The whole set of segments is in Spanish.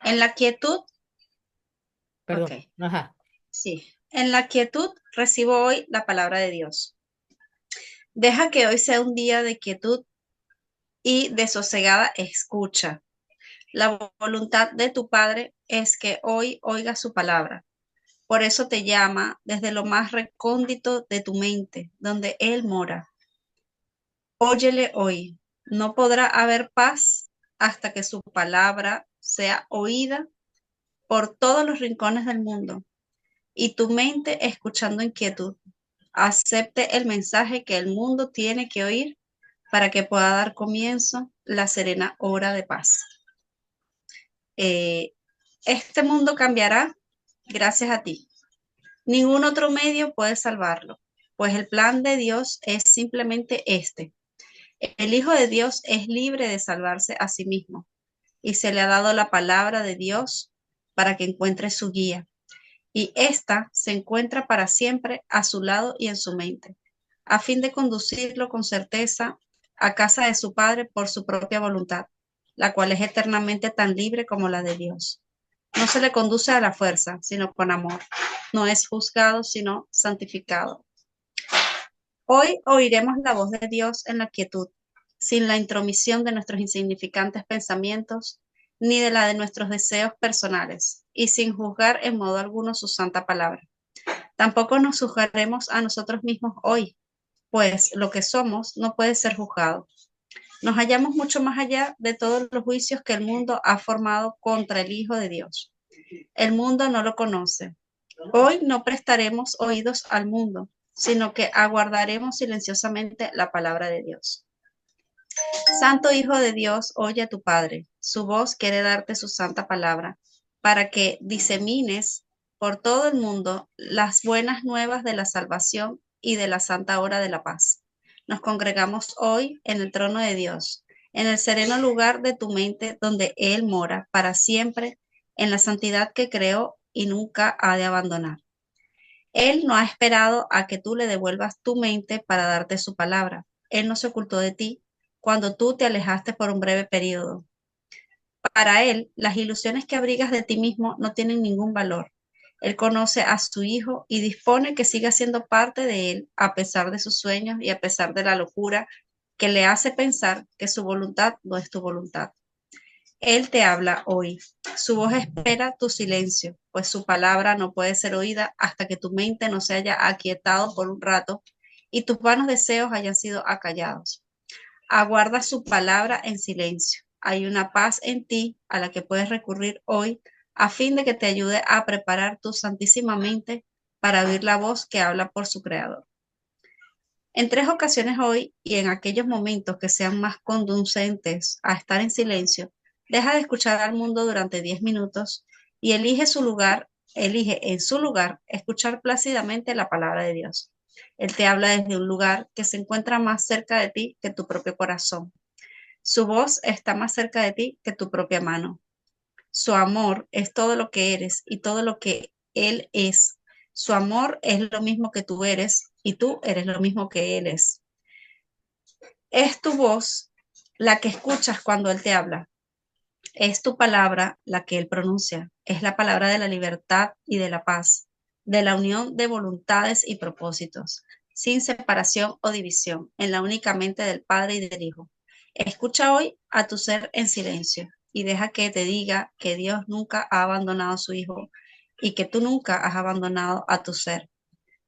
En la quietud, ok, Perdón. Ajá. sí. En la quietud recibo hoy la palabra de Dios. Deja que hoy sea un día de quietud y de sosegada escucha. La voluntad de tu Padre es que hoy oigas su palabra. Por eso te llama desde lo más recóndito de tu mente, donde Él mora. Óyele hoy. No podrá haber paz hasta que su palabra sea oída por todos los rincones del mundo y tu mente escuchando inquietud. Acepte el mensaje que el mundo tiene que oír para que pueda dar comienzo la serena hora de paz. Eh, este mundo cambiará gracias a ti. Ningún otro medio puede salvarlo, pues el plan de Dios es simplemente este. El Hijo de Dios es libre de salvarse a sí mismo y se le ha dado la palabra de Dios para que encuentre su guía. Y ésta se encuentra para siempre a su lado y en su mente, a fin de conducirlo con certeza a casa de su Padre por su propia voluntad, la cual es eternamente tan libre como la de Dios. No se le conduce a la fuerza, sino con amor. No es juzgado, sino santificado. Hoy oiremos la voz de Dios en la quietud, sin la intromisión de nuestros insignificantes pensamientos, ni de la de nuestros deseos personales, y sin juzgar en modo alguno su santa palabra. Tampoco nos juzgaremos a nosotros mismos hoy, pues lo que somos no puede ser juzgado. Nos hallamos mucho más allá de todos los juicios que el mundo ha formado contra el Hijo de Dios. El mundo no lo conoce. Hoy no prestaremos oídos al mundo, sino que aguardaremos silenciosamente la palabra de Dios. Santo Hijo de Dios, oye a tu Padre. Su voz quiere darte su santa palabra, para que disemines por todo el mundo las buenas nuevas de la salvación y de la santa hora de la paz. Nos congregamos hoy en el trono de Dios, en el sereno lugar de tu mente donde Él mora para siempre, en la santidad que creó y nunca ha de abandonar. Él no ha esperado a que tú le devuelvas tu mente para darte su palabra. Él no se ocultó de ti cuando tú te alejaste por un breve periodo. Para Él, las ilusiones que abrigas de ti mismo no tienen ningún valor. Él conoce a su Hijo y dispone que siga siendo parte de Él a pesar de sus sueños y a pesar de la locura que le hace pensar que su voluntad no es tu voluntad. Él te habla hoy. Su voz espera tu silencio, pues su palabra no puede ser oída hasta que tu mente no se haya aquietado por un rato y tus vanos deseos hayan sido acallados. Aguarda su palabra en silencio. Hay una paz en ti a la que puedes recurrir hoy a fin de que te ayude a preparar tu santísima mente para oír la voz que habla por su creador. En tres ocasiones hoy y en aquellos momentos que sean más conducentes a estar en silencio, deja de escuchar al mundo durante 10 minutos y elige en su lugar escuchar plácidamente la palabra de Dios. Él te habla desde un lugar que se encuentra más cerca de ti que tu propio corazón. Su voz está más cerca de ti que tu propia mano. Su amor es todo lo que eres y todo lo que Él es. Su amor es lo mismo que tú eres y tú eres lo mismo que Él es. Es tu voz la que escuchas cuando Él te habla. Es tu palabra la que Él pronuncia. Es la palabra de la libertad y de la paz, de la unión de voluntades y propósitos, sin separación o división, en la única mente del Padre y del Hijo. Escucha hoy a tu ser en silencio y deja que te diga que Dios nunca ha abandonado a su Hijo y que tú nunca has abandonado a tu ser.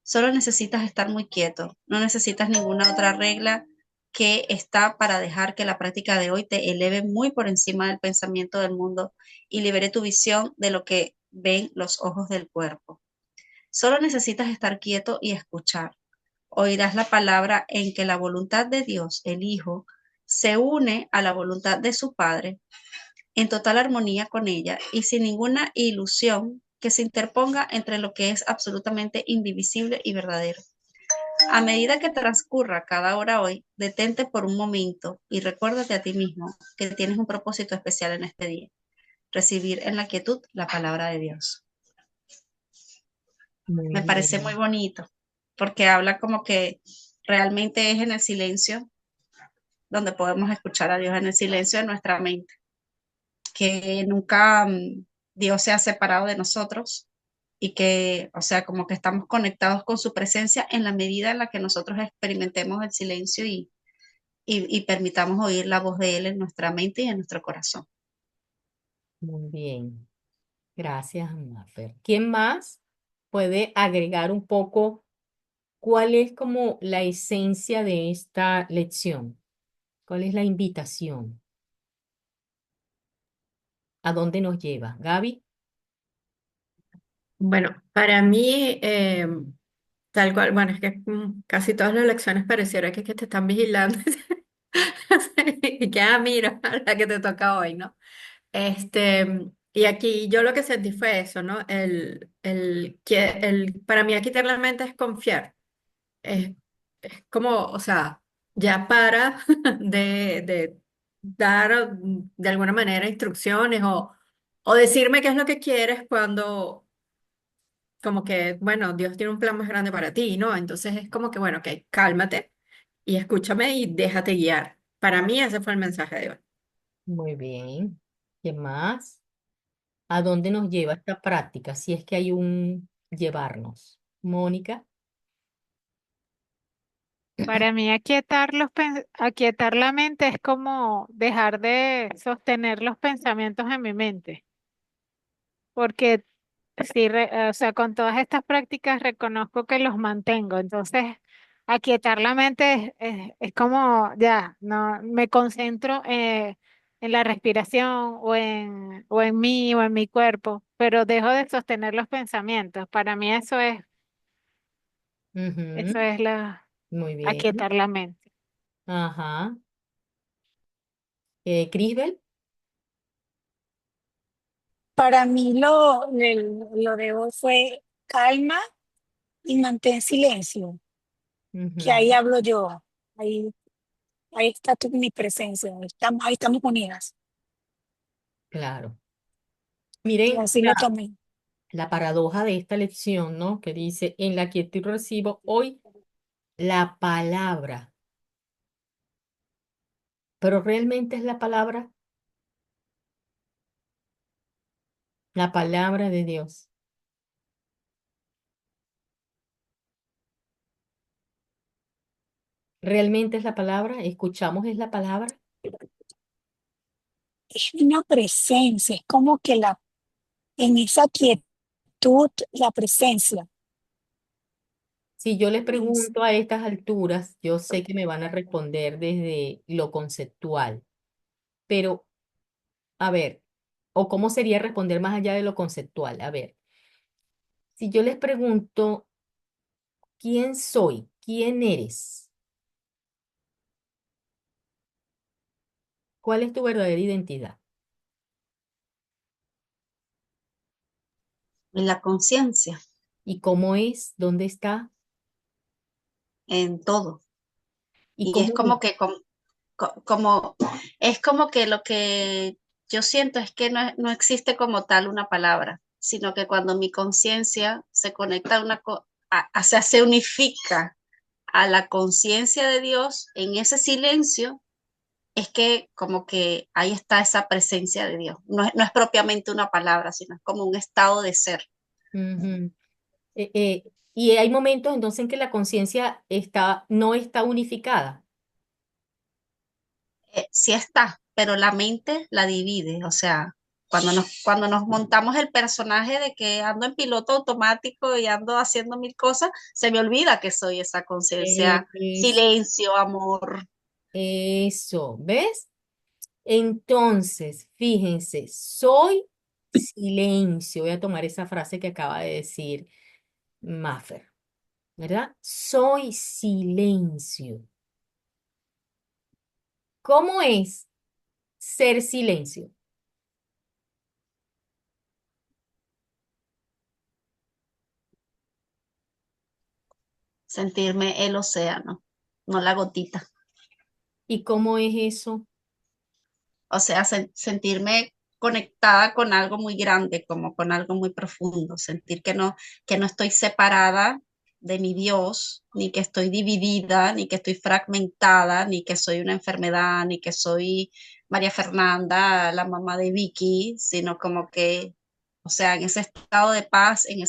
Solo necesitas estar muy quieto, no necesitas ninguna otra regla que está para dejar que la práctica de hoy te eleve muy por encima del pensamiento del mundo y libere tu visión de lo que ven los ojos del cuerpo. Solo necesitas estar quieto y escuchar. Oirás la palabra en que la voluntad de Dios, el Hijo, se une a la voluntad de su Padre en total armonía con ella y sin ninguna ilusión que se interponga entre lo que es absolutamente indivisible y verdadero. A medida que transcurra cada hora hoy, detente por un momento y recuérdate a ti mismo que tienes un propósito especial en este día, recibir en la quietud la palabra de Dios. Muy Me parece muy bien. bonito porque habla como que realmente es en el silencio donde podemos escuchar a Dios, en el silencio de nuestra mente. que nunca Dios se ha separado de nosotros y que, o sea, como que estamos conectados con su presencia en la medida en la que nosotros experimentemos el silencio y permitamos oír la voz de Él en nuestra mente y en nuestro corazón. Muy bien. Gracias, Mafer. ¿Quién más puede agregar un poco cuál es como la esencia de esta lección? ¿Cuál es la invitación? ¿A dónde nos lleva? Gaby. Bueno, para mí, tal cual, bueno, es que casi todas las lecciones pareciera que te están vigilando y que, mira, la que te toca hoy, ¿no? Y aquí yo lo que sentí fue eso, ¿no? Para mí aquí la mente es confiar. Es, es como, o sea, ya para de dar de alguna manera instrucciones o decirme qué es lo que quieres cuando como que, bueno, Dios tiene un plan más grande para ti, ¿no? Entonces es como que, bueno, ok, cálmate y escúchame y déjate guiar. Para mí ese fue el mensaje de hoy. Muy bien. ¿Quién más? ¿A dónde nos lleva esta práctica? Si es que hay un llevarnos. Mónica. Para mí, aquietar la mente es como dejar de sostener los pensamientos en mi mente, porque sí, o sea, con todas estas prácticas reconozco que los mantengo. Entonces, aquietar la mente es como, ya, no, me concentro en la respiración o en mí o en mi cuerpo, pero dejo de sostener los pensamientos. Para mí eso Ujú. es la Muy bien. aquietar la mente. Ajá. Crisbel. Para mí lo de hoy fue calma y mantén silencio, que ahí Ujú. hablo yo, ahí, ahí está mi presencia, ahí estamos unidas, Claro. y Miren así lo tomé. la paradoja de esta lección, ¿no? Que dice, en la quietud recibo hoy la palabra, pero realmente es la palabra de Dios. Realmente es la palabra, escuchamos es la palabra. Es una presencia, es como que en esa quietud, la presencia. Si yo les Es- pregunto a estas alturas, yo sé que me van a responder desde lo conceptual, pero a ver, o cómo sería responder más allá de lo conceptual. A ver, si yo les pregunto, ¿quién soy? ¿Quién eres? ¿Cuál es tu verdadera identidad? En la conciencia, ¿Y cómo es? ¿Dónde está? en todo. ¿Y Y es cómo como es? que como es como que lo que yo siento es que no existe como tal una palabra, sino que cuando mi conciencia se conecta a se unifica a la conciencia de Dios en ese silencio, es que como que ahí está esa presencia de Dios. No es propiamente una palabra, sino es como un estado de ser. Ujú. Y hay momentos entonces en que la conciencia no está unificada. Sí está, pero la mente la divide, o sea, cuando nos montamos el personaje de que ando en piloto automático y ando haciendo mil cosas, se me olvida que soy esa conciencia, Es silencio, amor. eso, ¿ves? Entonces, fíjense, soy silencio. Voy a tomar esa frase que acaba de decir Maffer, ¿verdad? Soy silencio. ¿Cómo es ser silencio? Sentirme el océano, no la gotita. ¿Y cómo es eso? O sea, sentirme conectada con algo muy grande, como con algo muy profundo, sentir que no estoy separada de mi Dios, ni que estoy dividida, ni que estoy fragmentada, ni que soy una enfermedad, ni que soy María Fernanda, la mamá de Vicky, sino como que, o sea, en ese estado de paz, en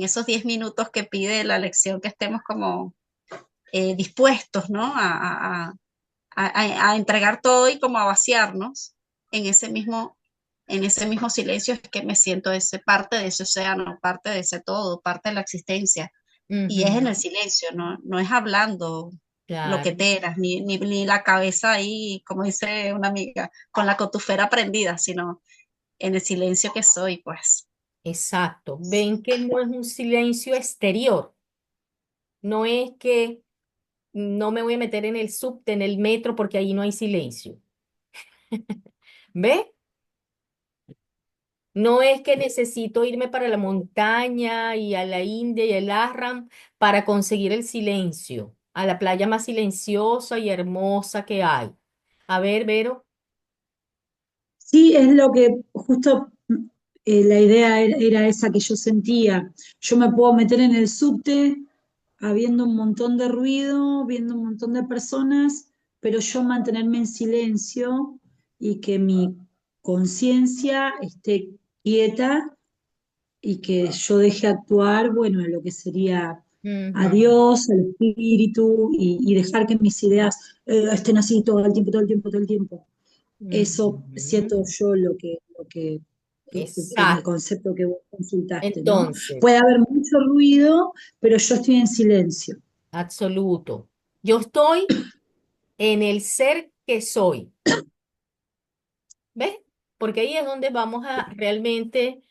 esos 10 minutos que pide la lección, que estemos como dispuestos, ¿no? A entregar todo y como a vaciarnos en en ese mismo silencio es que me siento ese parte de ese océano, parte de ese todo, parte de la existencia. Y es en el Ujú, silencio, no es hablando lo que claro, teras, ni la cabeza ahí, como dice una amiga, con la cotufera prendida, sino en el silencio que soy, pues. exacto. Ven que no es un silencio exterior, no es que no me voy a meter en el subte, en el metro, porque ahí no hay silencio. ¿Ves? No es que necesito irme para la montaña y a la India y el Ashram para conseguir el silencio, a la playa más silenciosa y hermosa que hay. A ver, Vero. Sí, es lo que justo la idea era esa que yo sentía. Yo me puedo meter en el subte habiendo un montón de ruido, viendo un montón de personas, pero yo mantenerme en silencio y que mi conciencia esté quieta y que yo deje actuar, bueno, lo que sería a Ujú, Dios, al espíritu y dejar que mis ideas estén así todo el tiempo, todo el tiempo, todo el tiempo. Eso ujú. siento yo lo que en el Exacto. concepto que vos consultaste, ¿no? Entonces, Puede haber mucho ruido, pero yo estoy en silencio. absoluto. Yo estoy en el ser que soy. ¿Ves? Porque ahí es donde vamos a realmente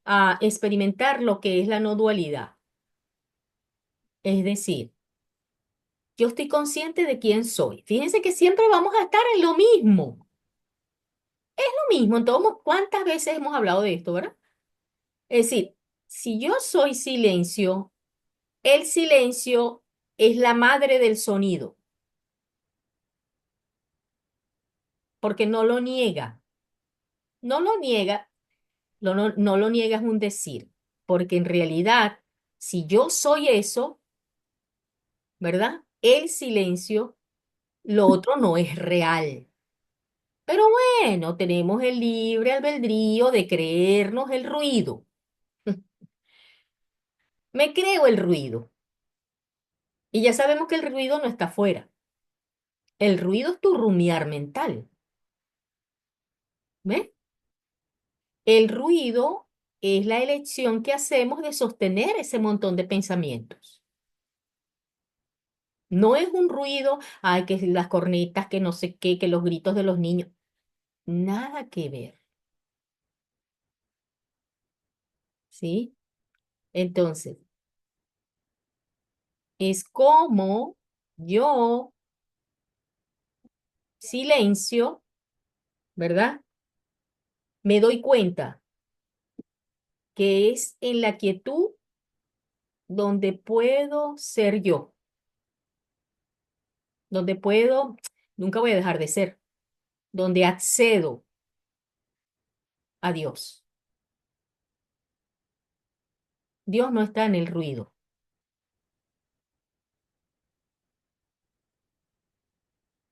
a experimentar lo que es la no dualidad. Es decir, yo estoy consciente de quién soy. Fíjense que siempre vamos a estar en lo mismo. Lo mismo, en todo, ¿cuántas veces hemos hablado de esto, verdad? Es decir, si yo soy silencio, el silencio es la madre del sonido, porque no lo niega. No lo niega, no lo niega es un decir, porque en realidad, si yo soy eso, ¿verdad? El silencio, lo otro no es real. Pero bueno, tenemos el libre albedrío de creernos el ruido. Me creo el ruido. Y ya sabemos que el ruido no está afuera. El ruido es tu rumiar mental. ¿Ves? El ruido es la elección que hacemos de sostener ese montón de pensamientos. No es un ruido, ay, que las cornetas, que no sé qué, que los gritos de los niños. Nada que ver. ¿Sí? Entonces, es como yo silencio, ¿verdad? Me doy cuenta que es en la quietud donde puedo ser yo, donde puedo, nunca voy a dejar de ser, donde accedo a Dios. Dios no está en el ruido.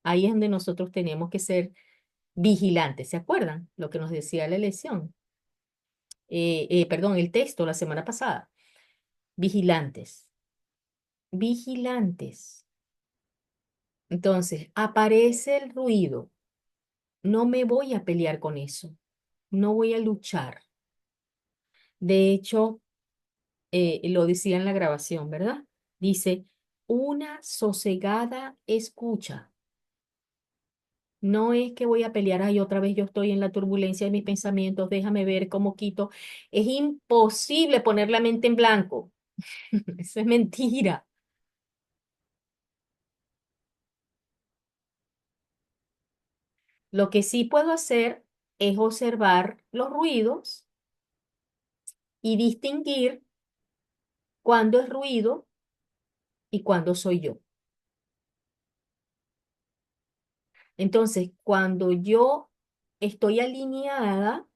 Ahí es donde nosotros tenemos que ser vigilantes. ¿Se acuerdan lo que nos decía la lección? Perdón, el texto la semana pasada. Vigilantes, vigilantes. Entonces, aparece el ruido. No me voy a pelear con eso. No voy a luchar. De hecho, lo decía en la grabación, ¿verdad? Dice, una sosegada escucha. No es que voy a pelear, ay, otra vez yo estoy en la turbulencia de mis pensamientos, déjame ver cómo quito. Es imposible poner la mente en blanco. Eso es mentira. Lo que sí puedo hacer es observar los ruidos y distinguir cuándo es ruido y cuándo soy yo. Entonces, cuando yo estoy alineada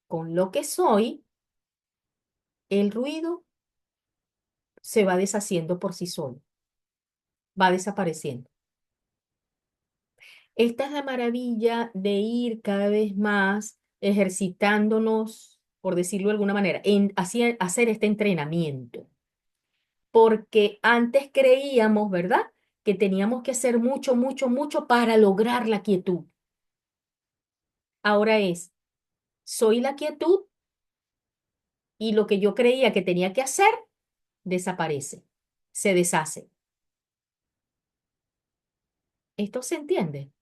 con lo que soy, el ruido se va deshaciendo por sí solo, va desapareciendo. Esta es la maravilla de ir cada vez más ejercitándonos, por decirlo de alguna manera, en hacer este entrenamiento. Porque antes creíamos, ¿verdad? Que teníamos que hacer mucho, mucho, mucho para lograr la quietud. Ahora soy la quietud y lo que yo creía que tenía que hacer desaparece, se deshace. ¿Esto se entiende?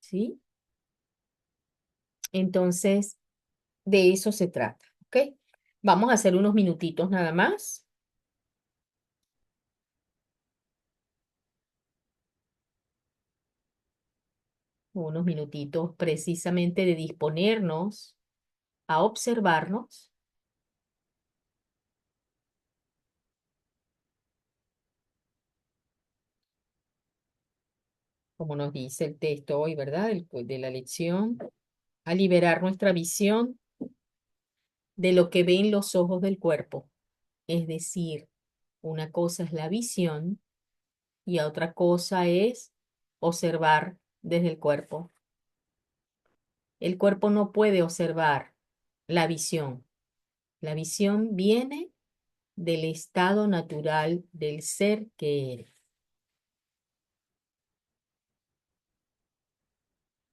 ¿Sí? Entonces, de eso se trata, ¿ok? Vamos a hacer unos minutitos nada más. Unos minutitos precisamente de disponernos a observarnos, como nos dice el texto hoy, ¿verdad? De la lección, a liberar nuestra visión de lo que ven los ojos del cuerpo. Es decir, una cosa es la visión y otra cosa es observar desde el cuerpo. El cuerpo no puede observar la visión. La visión viene del estado natural del ser que eres.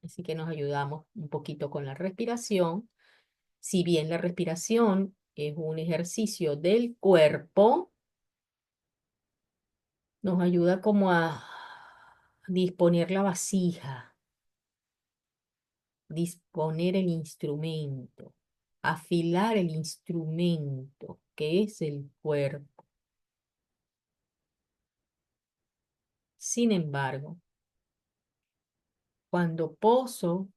Así que nos ayudamos un poquito con la respiración. Si bien la respiración es un ejercicio del cuerpo, nos ayuda como a disponer la vasija, disponer el instrumento, afilar el instrumento que es el cuerpo. Sin embargo, cuando poso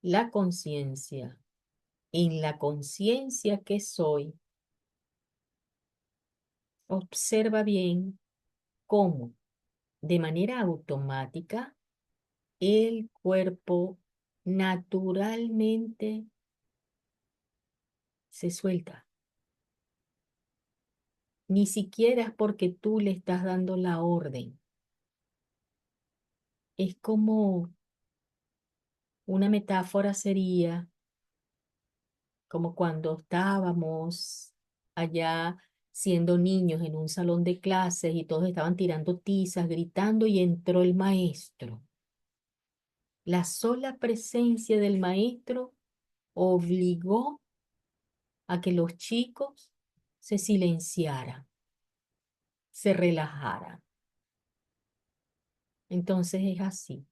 la conciencia en la conciencia que soy, observa bien cómo de manera automática el cuerpo naturalmente se suelta. Ni siquiera es porque tú le estás dando la orden. Es como una metáfora sería como cuando estábamos allá siendo niños en un salón de clases y todos estaban tirando tizas, gritando y entró el maestro. La sola presencia del maestro obligó a que los chicos se silenciaran, se relajaran. Entonces es así.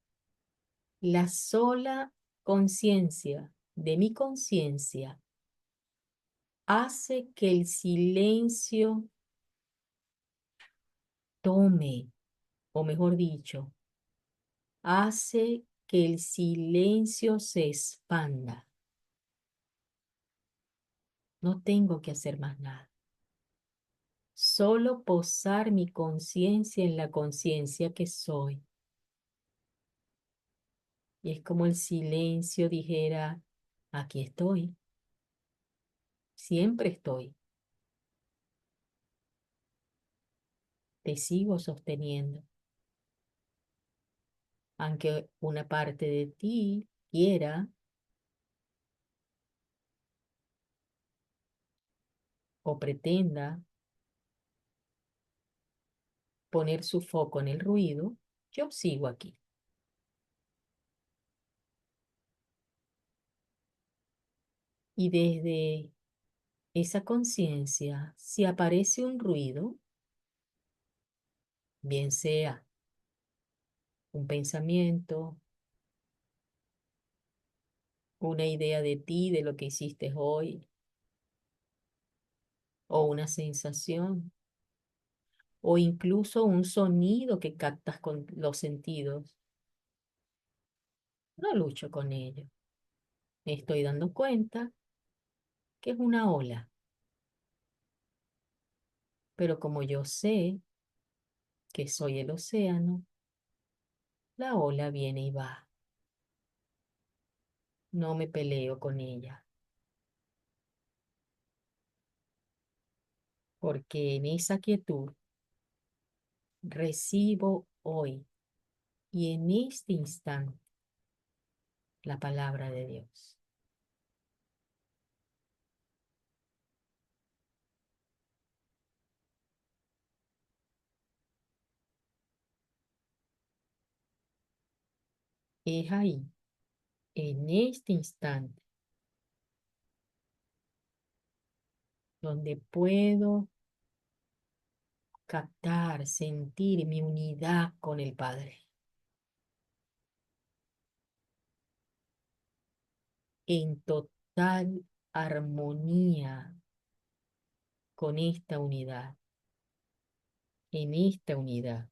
La sola conciencia de mi conciencia hace que el silencio tome, o mejor dicho, hace que el silencio se expanda. No tengo que hacer más nada. Solo posar mi conciencia en la conciencia que soy. Y es como el silencio dijera, aquí estoy, siempre estoy, te sigo sosteniendo. Aunque una parte de ti quiera o pretenda poner su foco en el ruido, yo sigo aquí. Y desde esa conciencia, si aparece un ruido, bien sea un pensamiento, una idea de ti, de lo que hiciste hoy, o una sensación, o incluso un sonido que captas con los sentidos, no lucho con ello. Me estoy dando cuenta que es una ola, pero como yo sé que soy el océano, la ola viene y va. No me peleo con ella, porque en esa quietud recibo hoy y en este instante la palabra de Dios. Es ahí, en este instante, donde puedo captar, sentir mi unidad con el Padre, en total armonía con esta unidad, en esta unidad,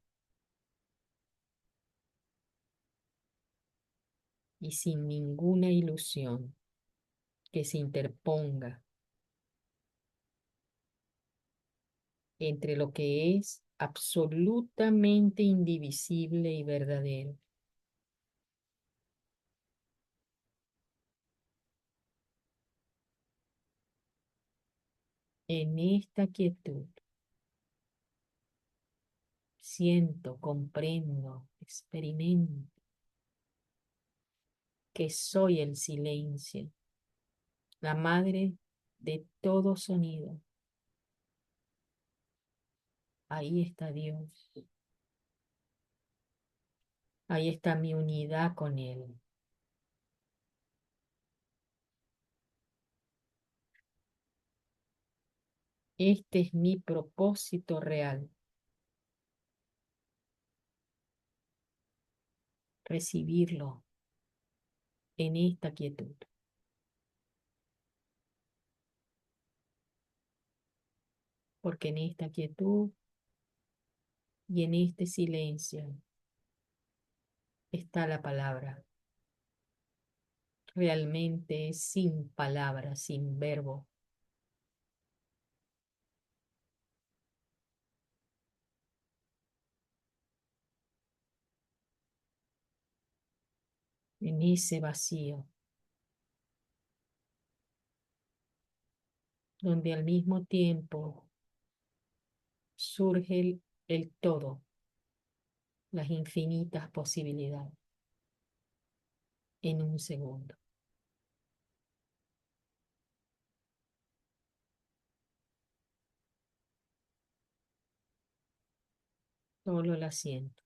y sin ninguna ilusión que se interponga entre lo que es absolutamente indivisible y verdadero. En esta quietud siento, comprendo, experimento que soy el silencio, la madre de todo sonido. Ahí está Dios. Ahí está mi unidad con Él. Este es mi propósito real. Recibirlo en esta quietud. Porque en esta quietud y en este silencio está la palabra. Realmente es sin palabra, sin verbo. En ese vacío, donde al mismo tiempo surge el todo, las infinitas posibilidades, en un segundo. Solo la siento.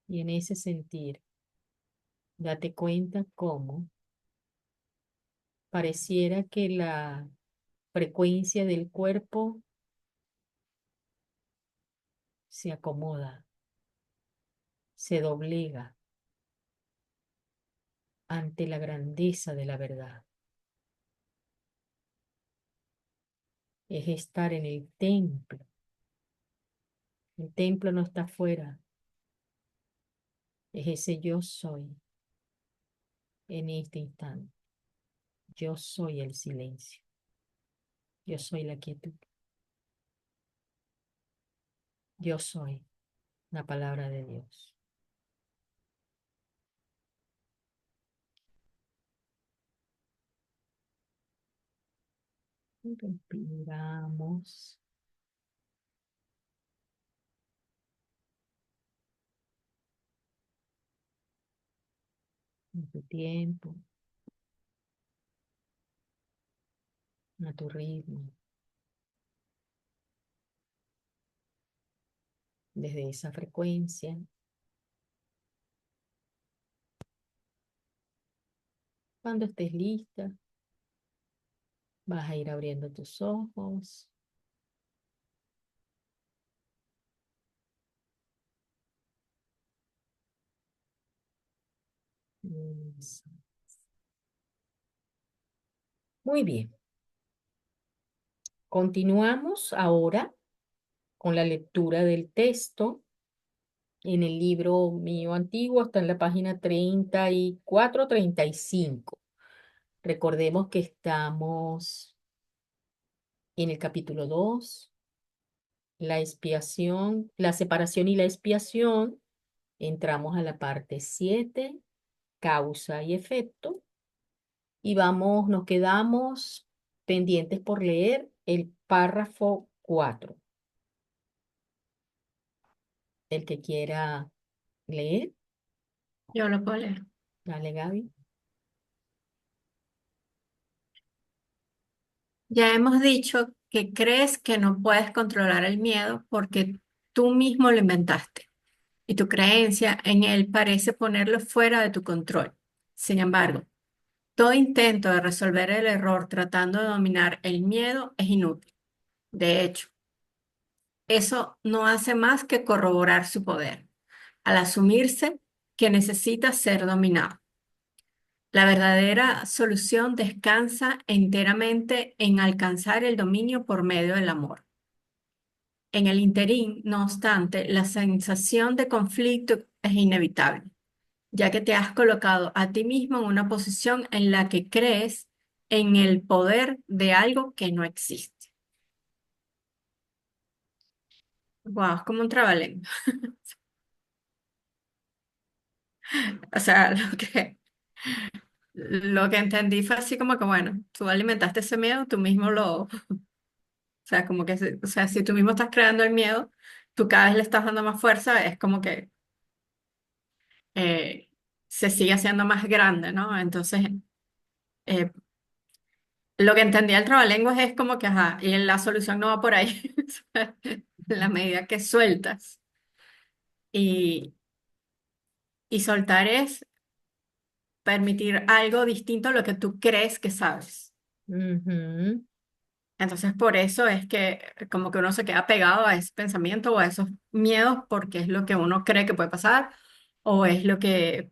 Y en ese sentir, date cuenta cómo pareciera que la frecuencia del cuerpo se acomoda, se doblega ante la grandeza de la verdad. Es estar en el templo. El templo no está afuera. Es ese yo soy en este instante. Yo soy el silencio. Yo soy la quietud. Yo soy la palabra de Dios. Respiramos. En tu tiempo, a tu ritmo, desde esa frecuencia. Cuando estés lista, vas a ir abriendo tus ojos. Eso. Muy bien. Continuamos ahora con la lectura del texto en el libro mío antiguo, está en la página 34, 35. Recordemos que estamos en el capítulo 2, la expiación, la separación y la expiación. Entramos a la parte 7, causa y efecto, y nos quedamos pendientes por leer el párrafo 4. El que quiera leer, Yo lo puedo leer. dale, Gaby. Ya hemos dicho que crees que no puedes controlar el miedo porque tú mismo lo inventaste y tu creencia en él parece ponerlo fuera de tu control. Sin embargo, todo intento de resolver el error tratando de dominar el miedo es inútil. De hecho, eso no hace más que corroborar su poder, al asumirse que necesita ser dominado. La verdadera solución descansa enteramente en alcanzar el dominio por medio del amor. En el interín, no obstante, la sensación de conflicto es inevitable, ya que te has colocado a ti mismo en una posición en la que crees en el poder de algo que no existe. Wow, es como un trabalengua. O sea, lo que entendí fue así como que, bueno, tú alimentaste ese miedo, tú mismo o sea, como que, o sea, si tú mismo estás creando el miedo, tú cada vez le estás dando más fuerza, es como que eh, se sigue haciendo más grande, ¿no? Entonces, eh, lo que entendí del trabalenguas es como que, ajá, y la solución no va por ahí, o sea, en la medida que sueltas. Y, y soltar es permitir algo distinto a lo que tú crees que sabes. Ujú, Entonces, por eso es que como que uno se queda pegado a ese pensamiento o a esos miedos porque es lo que uno cree que puede pasar o es lo que,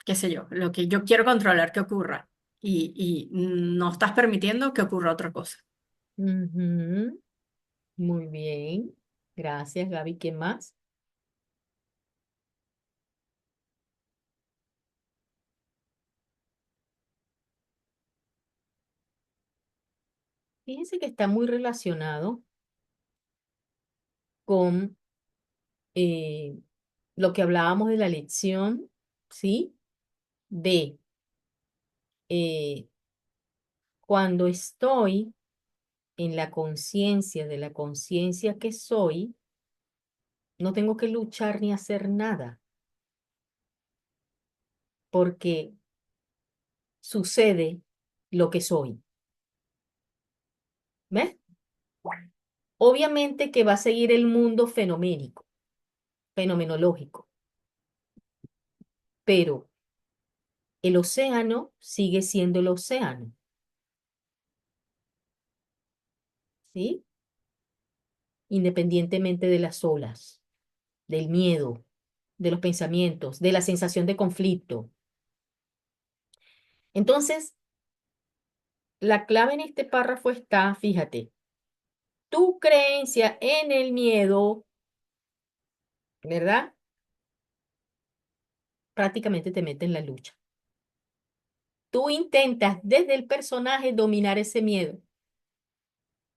qué sé yo, lo que yo quiero controlar que ocurra y no estás permitiendo que ocurra otra cosa. ujú. Muy bien. Gracias, Gaby. ¿Qué más? Fíjense que está muy relacionado con eh, lo que hablábamos de la lección, ¿sí? De eh, cuando estoy en la conciencia de la conciencia que soy, no tengo que luchar ni hacer nada, porque sucede lo que soy. ¿Ves? Obviamente que va a seguir el mundo fenoménico, fenomenológico, pero el océano sigue siendo el océano, ¿sí? Independientemente de las olas, del miedo, de los pensamientos, de la sensación de conflicto. Entonces, la clave en este párrafo está, fíjate, tu creencia en el miedo, ¿verdad? Prácticamente te mete en la lucha. Tú intentas desde el personaje dominar ese miedo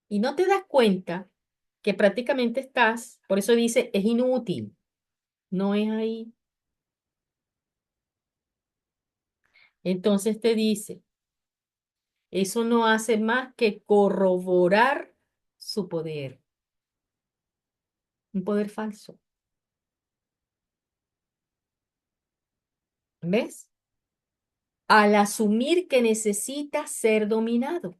y no te das cuenta que prácticamente estás, por eso dice, es inútil, no es ahí. Entonces te dice, eso no hace más que corroborar su poder, un poder falso. ¿Ves? Al asumir que necesita ser dominado.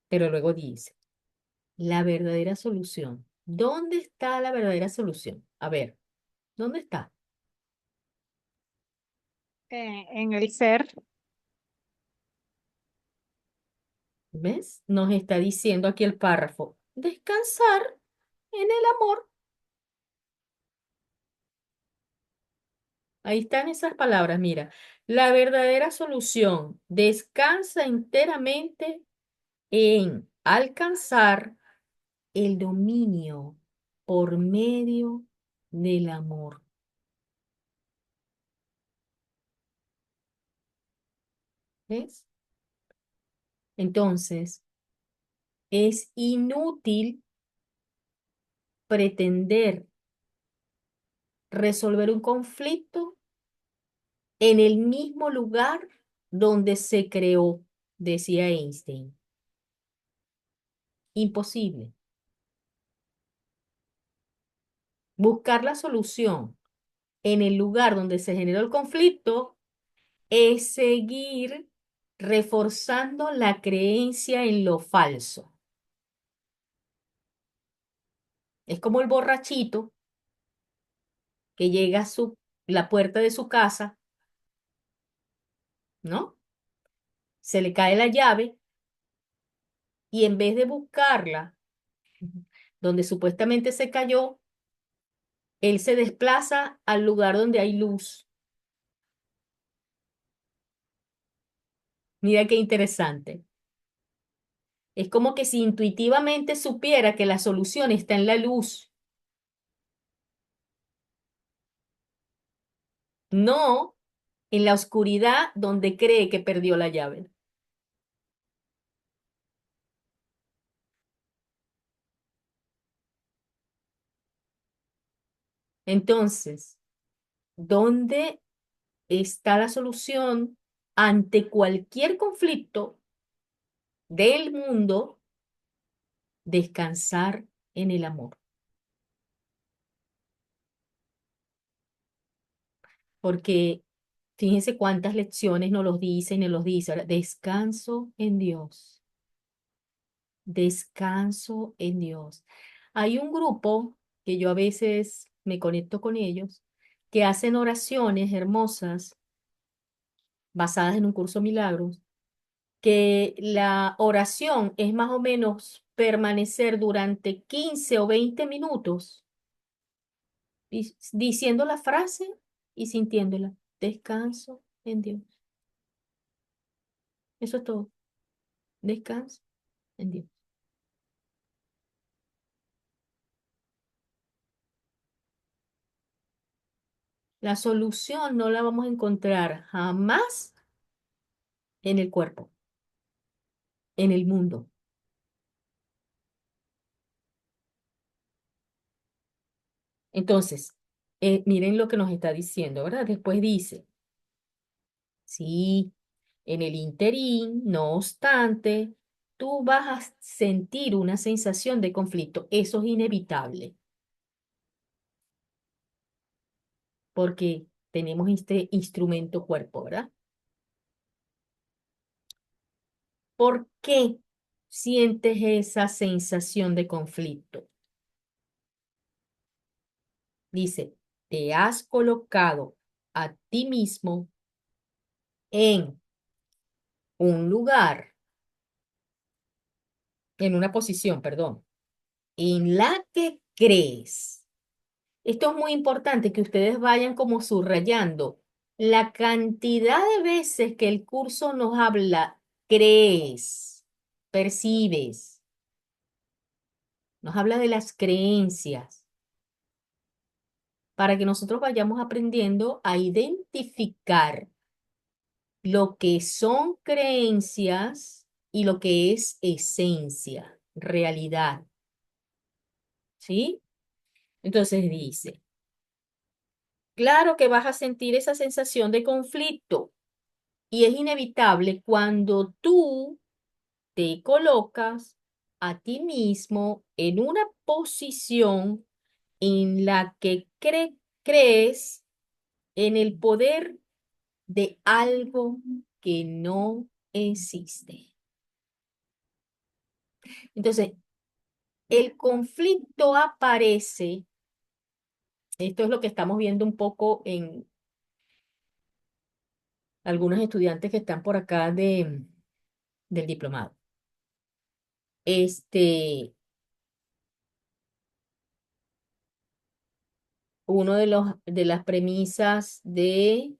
Pero luego dice, la verdadera solución. ¿Dónde está la verdadera solución? A ver, ¿dónde está? En el ser. ¿Ves? Nos está diciendo aquí el párrafo, descansar en el amor. Ahí están esas palabras, mira. La verdadera solución descansa enteramente en alcanzar el dominio por medio del amor. ¿Ves? Entonces, es inútil pretender resolver un conflicto en el mismo lugar donde se creó, decía Einstein. Imposible. Buscar la solución en el lugar donde se generó el conflicto es seguir reforzando la creencia en lo falso. Es como el borrachito que llega a la puerta de su casa, ¿no? Se le cae la llave y en vez de buscarla donde supuestamente se cayó, él se desplaza al lugar donde hay luz. Mira qué interesante. Es como que si intuitivamente supiera que la solución está en la luz, no en la oscuridad donde cree que perdió la llave. Entonces, ¿dónde está la solución ante cualquier conflicto del mundo? Descansar en el amor. Porque fíjense cuántas lecciones nos los dice y nos los dice. Ahora, descanso en Dios. Descanso en Dios. Hay un grupo que yo a veces me conecto con ellos, que hacen oraciones hermosas basadas en un curso de milagros, que la oración es más o menos permanecer durante 15 o 20 minutos diciendo la frase y sintiéndola. Descanso en Dios. Eso es todo. Descanso en Dios. La solución no la vamos a encontrar jamás en el cuerpo, en el mundo. Entonces, miren lo que nos está diciendo, ¿verdad? Después dice, sí, en el interín, no obstante, tú vas a sentir una sensación de conflicto. Eso es inevitable, porque tenemos este instrumento cuerpo, ¿verdad? ¿Por qué sientes esa sensación de conflicto? Dice, te has colocado a ti mismo en un lugar, en una posición, perdón, en la que crees. Esto es muy importante que ustedes vayan como subrayando la cantidad de veces que el curso nos habla, crees, percibes, nos habla de las creencias, para que nosotros vayamos aprendiendo a identificar lo que son creencias y lo que es esencia, realidad. ¿Sí? Entonces dice, claro que vas a sentir esa sensación de conflicto y es inevitable cuando tú te colocas a ti mismo en una posición en la que crees en el poder de algo que no existe. Entonces, el conflicto aparece, esto es lo que estamos viendo un poco en algunos estudiantes que están por acá del diplomado. Uno de las premisas de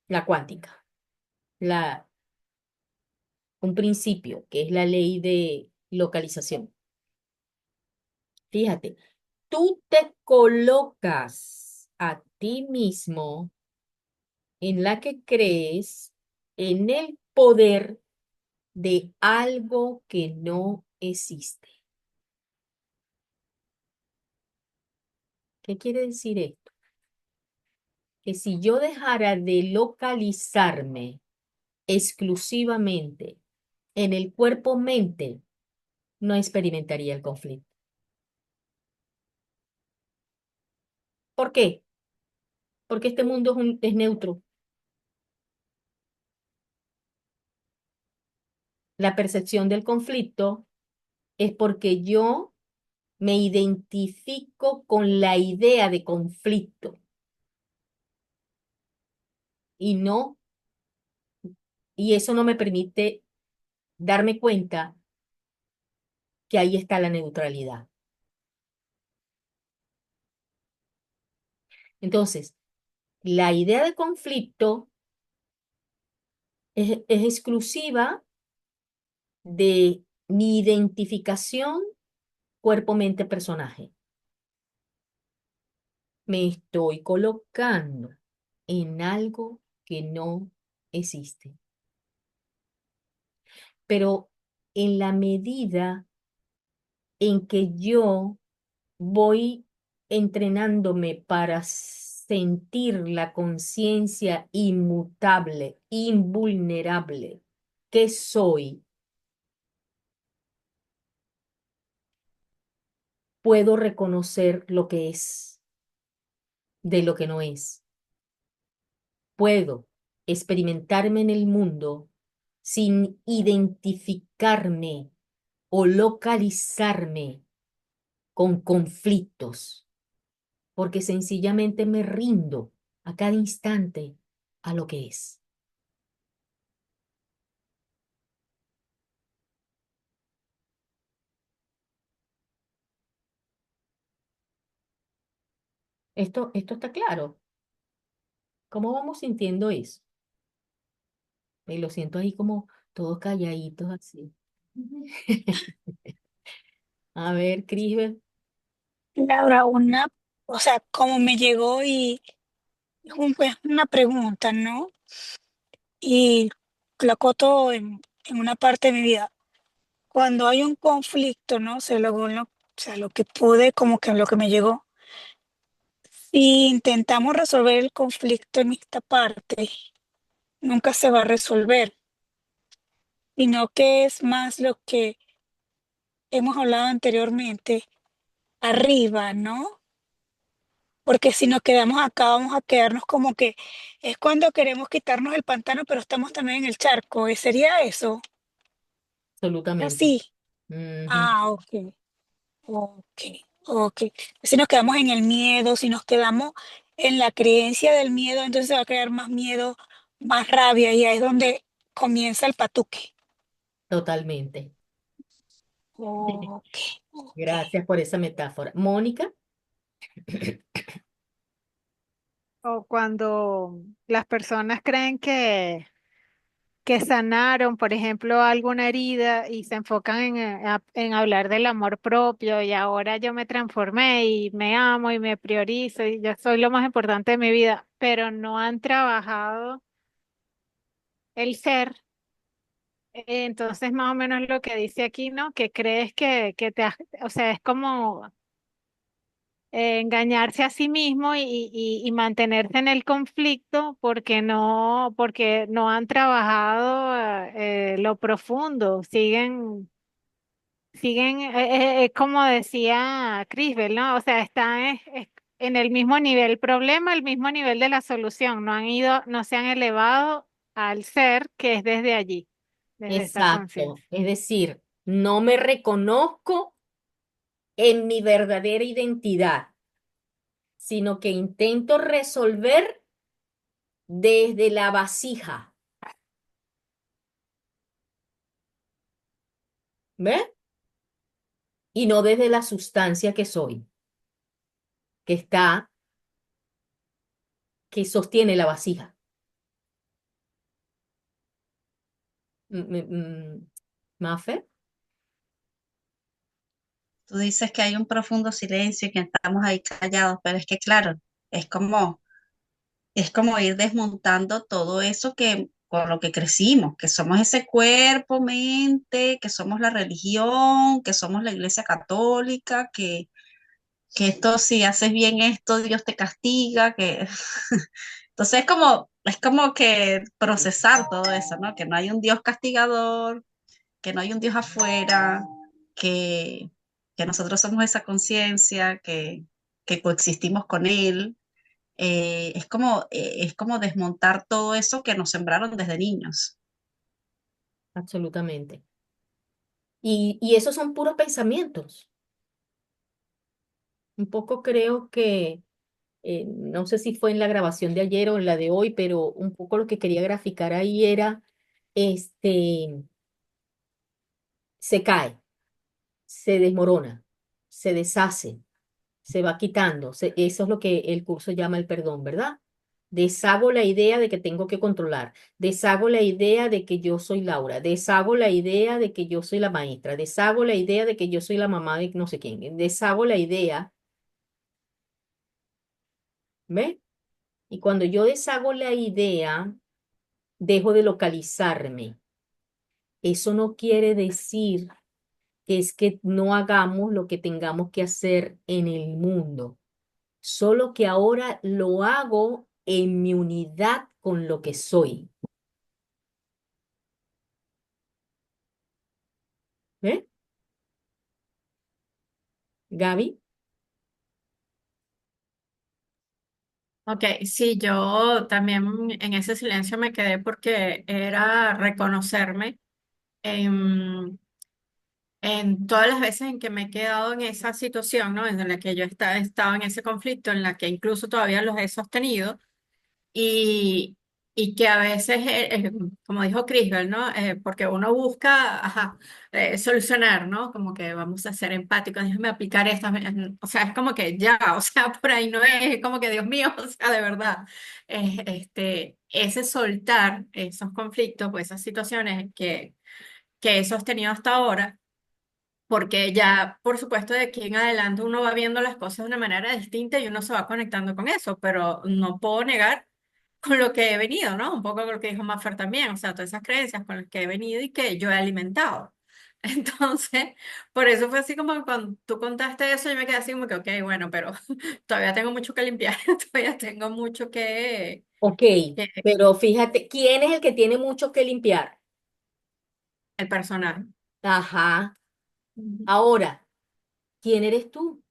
la cuántica, la, un principio que es la ley de localización. Fíjate, tú te colocas a ti mismo en la que crees en el poder de algo que no existe. ¿Qué quiere decir esto? Que si yo dejara de localizarme exclusivamente en el cuerpo-mente, no experimentaría el conflicto. ¿Por qué? Porque este mundo es neutro. La percepción del conflicto es porque yo me identifico con la idea de conflicto y no, y eso no me permite darme cuenta que ahí está la neutralidad. Entonces, la idea de conflicto es exclusiva de mi identificación cuerpo, mente, personaje. Me estoy colocando en algo que no existe. Pero en la medida en que yo voy entrenándome para sentir la conciencia inmutable, invulnerable que soy, puedo reconocer lo que es de lo que no es. Puedo experimentarme en el mundo sin identificarme o localizarme con conflictos, porque sencillamente me rindo a cada instante a lo que es. Esto está claro. ¿Cómo vamos sintiendo eso? Y lo siento ahí como todos calladitos así. A ver, Crisbel. Laura, o sea, como me llegó y es pues, una pregunta, ¿no? Y lo acoto en una parte de mi vida. Cuando hay un conflicto, ¿no? O sea, lo que pude, como que lo que me llegó. Si intentamos resolver el conflicto en esta parte, nunca se va a resolver, sino que es más lo que hemos hablado anteriormente, arriba, ¿no? Porque si nos quedamos acá, vamos a quedarnos como que es cuando queremos quitarnos el pantano, pero estamos también en el charco. ¿Sería eso? ¿Es Absolutamente. así? Ujú. Ah, ok, ok, ok. Si nos quedamos en el miedo, si nos quedamos en la creencia del miedo, entonces se va a crear más miedo, más rabia, y ahí es donde comienza el patuque. Totalmente. Ok, ok. Gracias por esa metáfora. Mónica. O cuando las personas creen que sanaron, por ejemplo, alguna herida y se enfocan en hablar del amor propio y ahora yo me transformé y me amo y me priorizo y yo soy lo más importante de mi vida, pero no han trabajado el ser. Entonces, más o menos lo que dice aquí, ¿no? Que crees o sea, es como engañarse a sí mismo y mantenerse en el conflicto porque no han trabajado lo profundo, como decía Crisbel, ¿no? O sea, están en el mismo nivel problema, el mismo nivel de la solución, no se han elevado al ser que es desde allí, desde esa Exacto. conciencia. Es decir, no me reconozco en mi verdadera identidad, sino que intento resolver desde la vasija. ¿Ves? Y no desde la sustancia que soy, que está, que sostiene la vasija. ¿Mafe? Tú dices que hay un profundo silencio y que estamos ahí callados, pero es que claro, es como, es como ir desmontando todo eso que con lo que crecimos, que somos ese cuerpo, mente, que somos la religión, que somos la iglesia católica, que esto, si haces bien esto, Dios te castiga, que entonces es como que procesar todo eso, ¿no? Que no hay un Dios castigador, que no hay un Dios afuera, que, que nosotros somos esa conciencia, que coexistimos con Él. Es como desmontar todo eso que nos sembraron desde niños. Absolutamente. Y esos son puros pensamientos. Un poco creo que, no sé si fue en la grabación de ayer o en la de hoy, pero un poco lo que quería graficar ahí era, este, se cae, se desmorona, se deshace, se va quitando. Eso es lo que el curso llama el perdón, ¿verdad? Deshago la idea de que tengo que controlar, deshago la idea de que yo soy Laura, deshago la idea de que yo soy la maestra, deshago la idea de que yo soy la mamá de no sé quién, deshago la idea, ¿ves? Y cuando yo deshago la idea, dejo de localizarme. Eso no quiere decir que es que no hagamos lo que tengamos que hacer en el mundo, solo que ahora lo hago en mi unidad con lo que soy. ¿Ves? Gaby. Ok, sí, yo también en ese silencio me quedé porque era reconocerme en todas las veces en que me he quedado en esa situación, ¿no? En la que yo he estado en ese conflicto, en la que incluso todavía los he sostenido y, y que a veces, como dijo Criswell, ¿no? Porque uno busca, ajá, solucionar, ¿no? Como que vamos a ser empáticos, déjame aplicar esto, o sea, es como que ya, o sea, por ahí no es como que Dios mío, o sea, de verdad, ese soltar esos conflictos, pues esas situaciones que he sostenido hasta ahora porque ya, por supuesto, de aquí en adelante uno va viendo las cosas de una manera distinta y uno se va conectando con eso, pero no puedo negar con lo que he venido, ¿no? Un poco con lo que dijo Maffer también, o sea, todas esas creencias con las que he venido y que yo he alimentado. Entonces, por eso fue así como que cuando tú contaste eso, yo me quedé así como que, ok, bueno, pero todavía tengo mucho que limpiar, todavía tengo mucho Ok, que pero fíjate, ¿quién es el que tiene mucho que limpiar? el personaje. Ajá. Ujú. Ahora, ¿quién eres tú?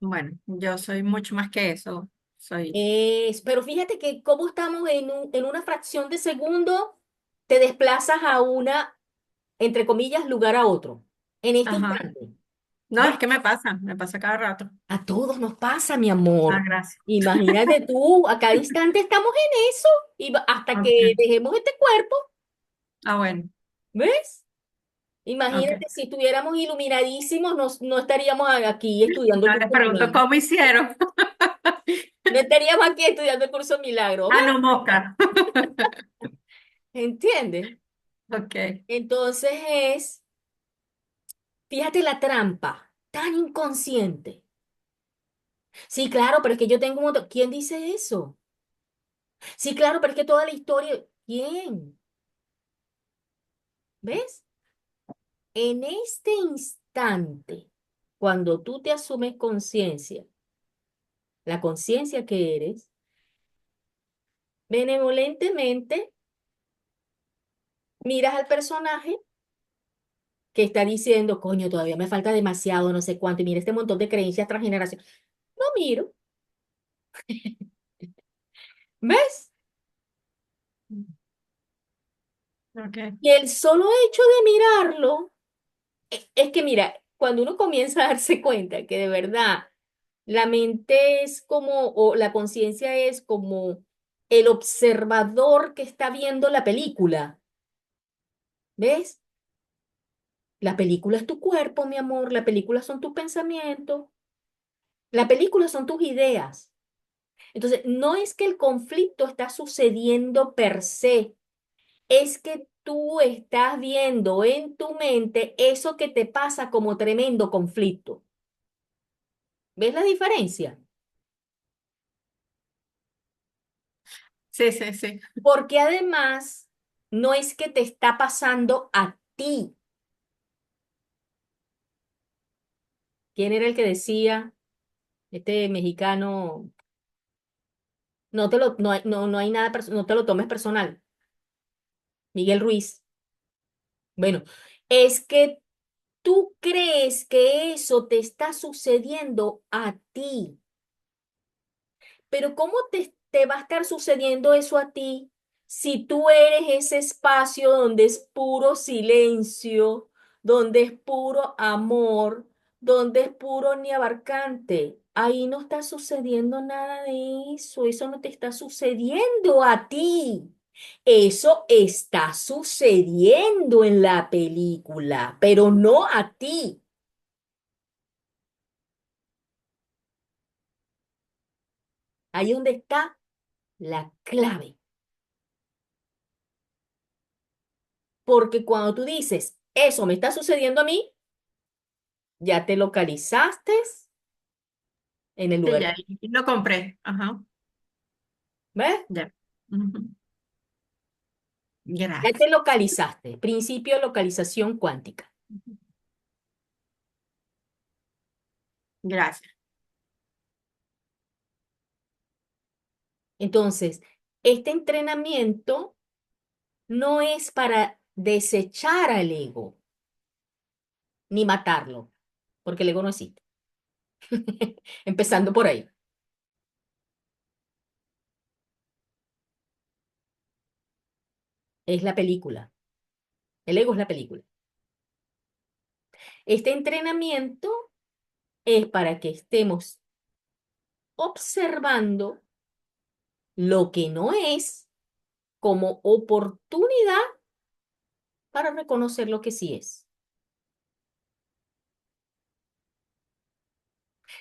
Bueno, yo soy mucho más que eso, soy, Pero fíjate que como estamos en una fracción de segundo, te desplazas a una, entre comillas, lugar a otro. En este ajá. instante. No, ¿Ves? es que me pasa cada rato. A todos nos pasa, mi Ah, amor. gracias. Imagínate tú, a cada instante estamos en eso hasta que Okay. dejemos este cuerpo, Ah, bueno. ¿ves? Okay. Imagínate si estuviéramos iluminadísimos, no estaríamos aquí estudiando el Ahora curso les de pregunto milagro. cómo hicieron. No estaríamos aquí estudiando el curso de milagro, Ah, ¿ves? no, mosca. ¿Entiendes? Ok. Entonces fíjate la trampa, tan inconsciente. Sí, claro, pero es que yo tengo un montón. ¿Quién dice eso? Sí, claro, pero es que toda la historia. ¿Quién? ¿Ves? En este instante, cuando tú te asumes conciencia, la conciencia que eres, benevolentemente miras al personaje que está diciendo, coño, todavía me falta demasiado, no sé cuánto, y mira este montón de creencias transgeneración. Lo miro, ¿ves? Ok. Y el solo hecho de mirarlo, es que mira, cuando uno comienza a darse cuenta que de verdad la mente es como, o la conciencia es como el observador que está viendo la película, ¿ves? La película es tu cuerpo, mi amor, la película son tus pensamientos, la película son tus ideas. Entonces, no es que el conflicto está sucediendo per se, es que tú estás viendo en tu mente eso que te pasa como tremendo conflicto. ¿Ves la diferencia? Sí, sí, sí. Porque además no es que te está pasando a ti. ¿Quién era el que decía, este mexicano, no hay nada, no te lo tomes personal? Miguel Ruiz. Bueno, es que tú crees que eso te está sucediendo a ti. Pero ¿cómo te va a estar sucediendo eso a ti si tú eres ese espacio donde es puro silencio, donde es puro amor, donde es puro ni abarcante? Ahí no está sucediendo nada de eso, eso no te está sucediendo a ti. Eso está sucediendo en la película, pero no a ti. Ahí es donde está la clave. Porque cuando tú dices, eso me está sucediendo a mí, ya te localizaste en el Sí, lugar. ya lo compré. Ajá, ¿Ves? ya. Ujú. Ya te Gracias. localizaste. Principio de localización cuántica. Gracias. Entonces, este entrenamiento no es para desechar al ego, ni matarlo, porque el ego no existe. Empezando por ahí. Es la película. El ego es la película. Este entrenamiento es para que estemos observando lo que no es como oportunidad para reconocer lo que sí es.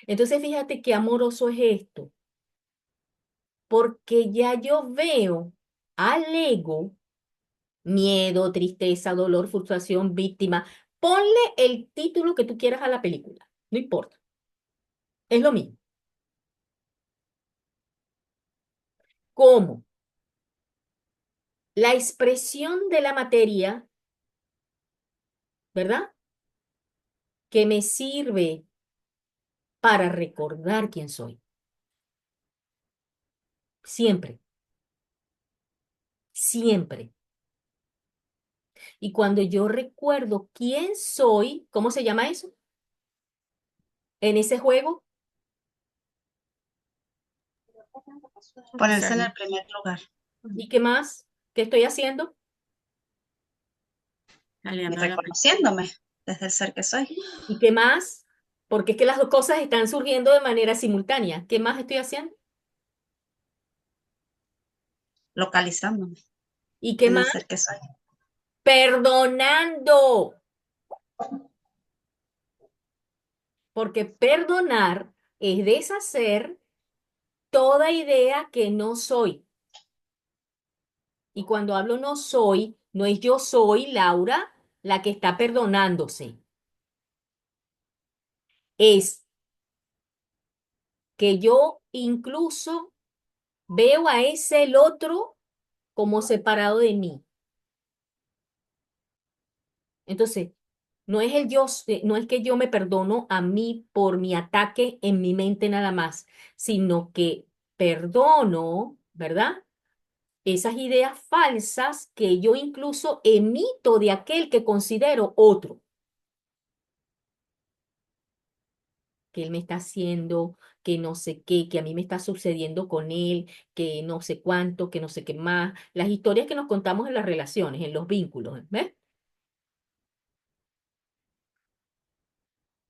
Entonces, fíjate qué amoroso es esto, porque ya yo veo al ego, miedo, tristeza, dolor, frustración, víctima. Ponle el título que tú quieras a la película, no importa, es lo mismo. Como la expresión de la materia, ¿verdad? Que me sirve para recordar quién soy. Siempre, siempre. Y cuando yo recuerdo quién soy, ¿cómo se llama eso? En ese juego, Ponerse en Ser- el primer lugar, ¿y qué más? ¿Qué estoy haciendo? y Aliando a la reconociéndome desde el ser que soy, ¿Y qué más? Porque es que las dos cosas están surgiendo de manera simultánea. ¿Qué más estoy haciendo? localizándome ¿Y qué en el más? ser que soy. Perdonando. Porque perdonar es deshacer toda idea que no soy. Y cuando hablo no soy, no es yo soy Laura la que está perdonándose. Es que yo incluso veo a ese el otro como separado de mí. Entonces, no es el yo, no es que yo me perdono a mí por mi ataque en mi mente nada más, sino que perdono, ¿verdad? Esas ideas falsas que yo incluso emito de aquel que considero otro, que él me está haciendo, que no sé qué, que a mí me está sucediendo con él, que no sé cuánto, que no sé qué más. Las historias que nos contamos en las relaciones, en los vínculos, ¿ves?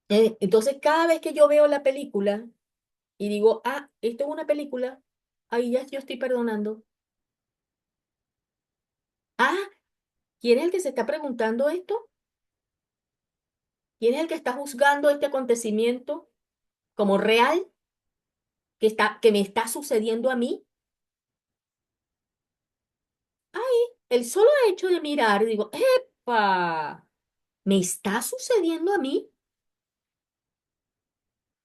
Entonces, cada vez que yo veo la película y digo, ah, esto es una película, ahí ya yo estoy perdonando. Ah, ¿quién es el que se está preguntando esto? ¿Quién es el que está juzgando este acontecimiento como real que me está sucediendo a mí? El solo hecho de mirar, digo, ¡epa! ¿Me está sucediendo a mí?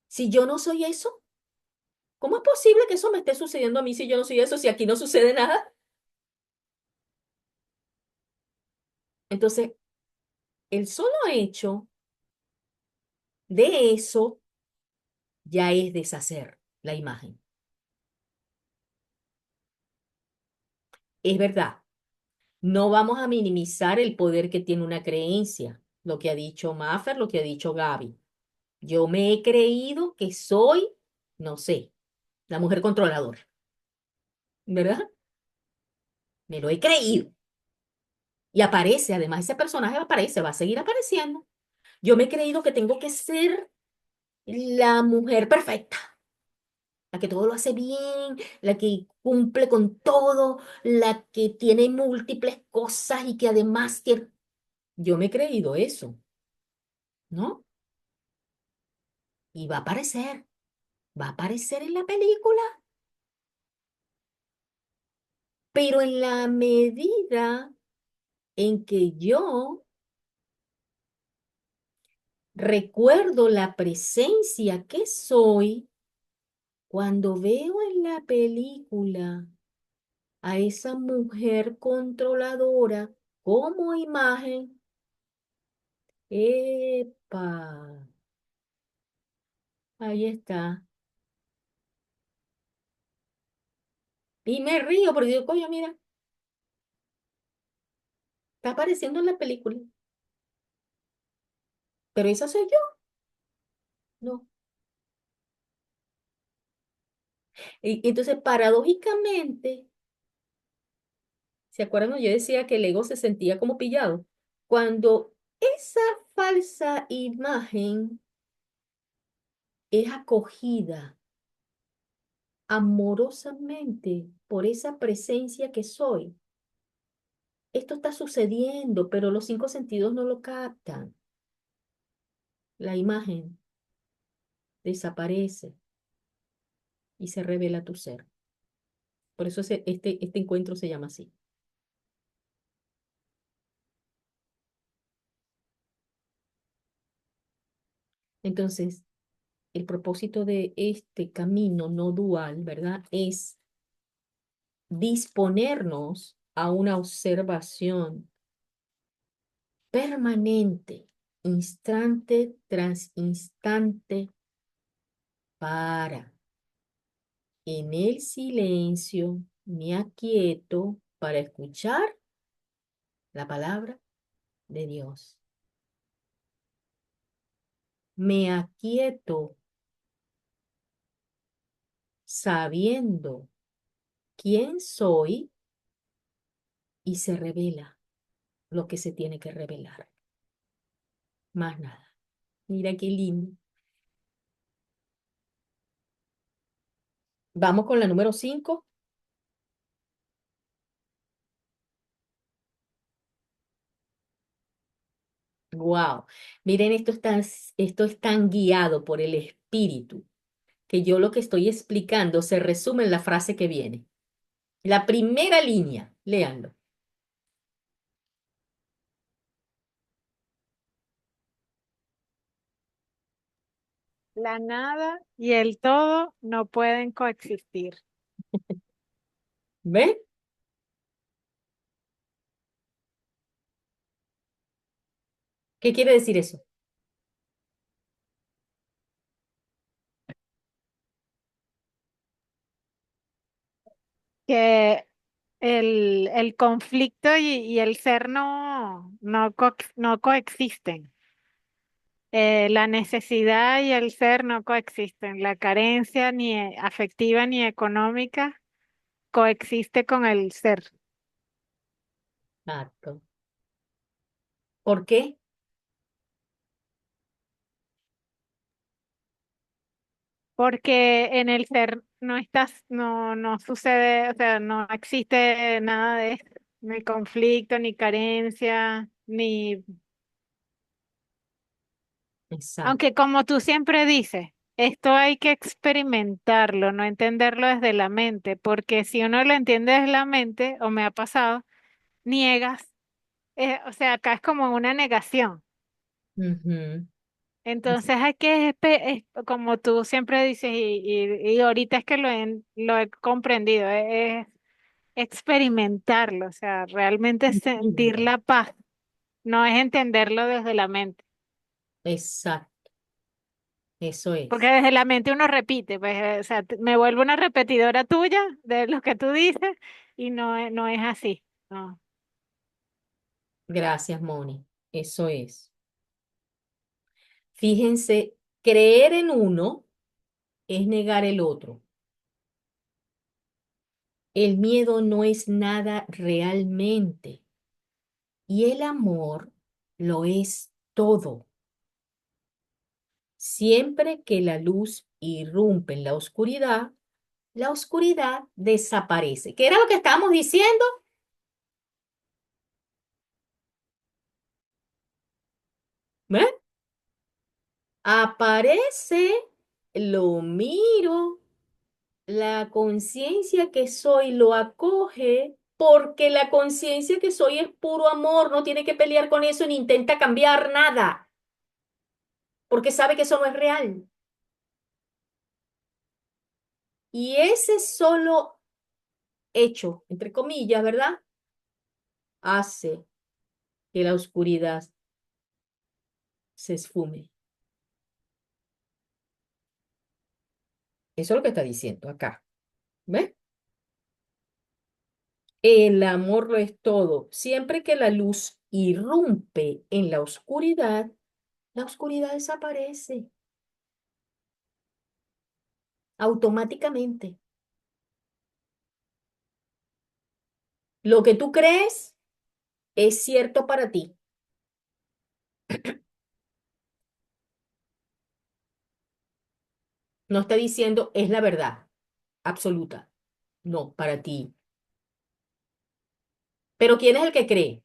Si yo no soy eso, ¿cómo es posible que eso me esté sucediendo a mí si yo no soy eso, si aquí no sucede nada? Entonces, el solo hecho de eso ya es deshacer la imagen. Es verdad, No vamos a minimizar el poder que tiene una creencia, lo que ha dicho Maffer, lo que ha dicho Gaby. Yo me he creído que soy, no sé, la mujer controladora, ¿verdad? Me lo he creído. Y aparece, además ese personaje aparece, va a seguir apareciendo. Yo me he creído que tengo que ser la mujer perfecta, la que todo lo hace bien, la que cumple con todo, la que tiene múltiples cosas y que además tiene... Yo me he creído eso, ¿no? Y va a aparecer en la película, pero en la medida en que yo recuerdo la presencia que soy, cuando veo en la película a esa mujer controladora como imagen, ¡epa! Ahí está. Y me río porque digo, coño, mira, está apareciendo en la película, pero esa soy yo, no. Y entonces, paradójicamente, ¿se acuerdan? Cuando yo decía que el ego se sentía como pillado? Cuando esa falsa imagen es acogida amorosamente por esa presencia que soy, esto está sucediendo, pero los cinco sentidos no lo captan. La imagen desaparece y se revela tu ser. Por eso este encuentro se llama así. Entonces, el propósito de este camino no dual, ¿verdad? Es disponernos a una observación permanente, instante tras instante, para en el silencio me aquieto para escuchar la palabra de Dios. Me aquieto sabiendo quién soy y se revela lo que se tiene que revelar. Más nada. Mira qué lindo. Vamos con la número 5. Wow. Miren, esto es tan guiado por el espíritu que yo lo que estoy explicando se resume en la frase que viene. La primera línea, léanlo. La nada y el todo no pueden coexistir. ¿Ven? ¿Qué quiere decir eso? Que el conflicto y el ser no coexisten. La necesidad y el ser no coexisten. La carencia ni afectiva ni económica coexiste con el ser. Exacto. ¿Por qué? Porque en el ser no sucede, o sea, no existe nada de esto, ni conflicto, ni carencia, ni, Exacto. aunque como tú siempre dices, esto hay que experimentarlo, no entenderlo desde la mente, porque si uno lo entiende desde la mente, o me ha pasado, niegas, o sea, acá es como una negación. Ujú. Entonces hay que, como tú siempre dices, y ahorita es que lo he comprendido, es experimentarlo, o sea, realmente sentir Entiendo. la paz, no es entenderlo desde la mente, Exacto. Eso porque es. desde la mente uno repite, pues, o sea, me vuelvo una repetidora tuya de lo que tú dices y no es así, no. Gracias, Moni. Eso es. Fíjense, creer en uno es negar el otro. El miedo no es nada realmente y el amor lo es todo. Siempre que la luz irrumpe en la oscuridad desaparece. ¿Qué era lo que estábamos diciendo? ¿Ven? Aparece, lo miro, la conciencia que soy lo acoge porque la conciencia que soy es puro amor, no tiene que pelear con eso ni intenta cambiar nada, porque sabe que eso no es real. Y ese solo hecho, entre comillas, ¿verdad? Hace que la oscuridad se esfume. Eso es lo que está diciendo acá. ¿Ves? El amor lo es todo. Siempre que la luz irrumpe en la oscuridad desaparece automáticamente. Lo que tú crees es cierto para ti. No está diciendo es la verdad absoluta. No, para ti. Pero ¿quién es el que cree?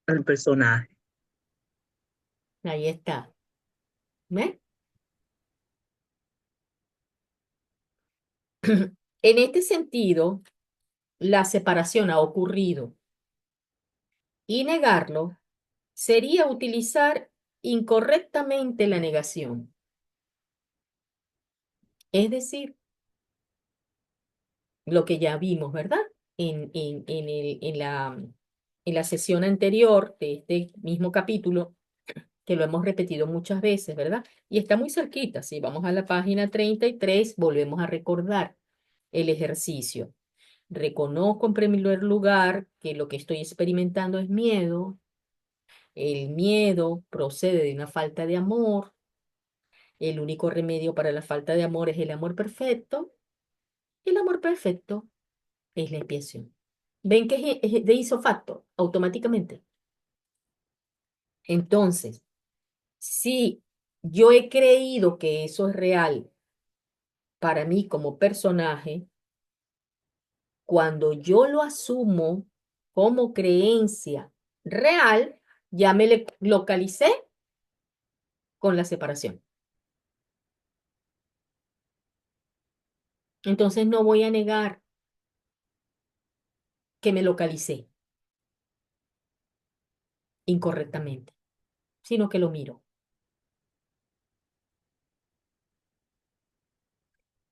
El personaje. Ahí está. ¿Ves? En este sentido, la separación ha ocurrido y negarlo sería utilizar incorrectamente la negación. Es decir, lo que ya vimos, ¿verdad? En la sesión anterior de este mismo capítulo, que lo hemos repetido muchas veces, ¿verdad? Y está muy cerquita. Si vamos a la página 33, volvemos a recordar el ejercicio. Reconozco en primer lugar que lo que estoy experimentando es miedo. El miedo procede de una falta de amor. El único remedio para la falta de amor es el amor perfecto. El amor perfecto es la expiación. ¿Ven que es de isofacto automáticamente? Entonces, si yo he creído que eso es real para mí como personaje, cuando yo lo asumo como creencia real, ya localicé con la separación. Entonces no voy a negar que me localicé incorrectamente, sino que lo miro.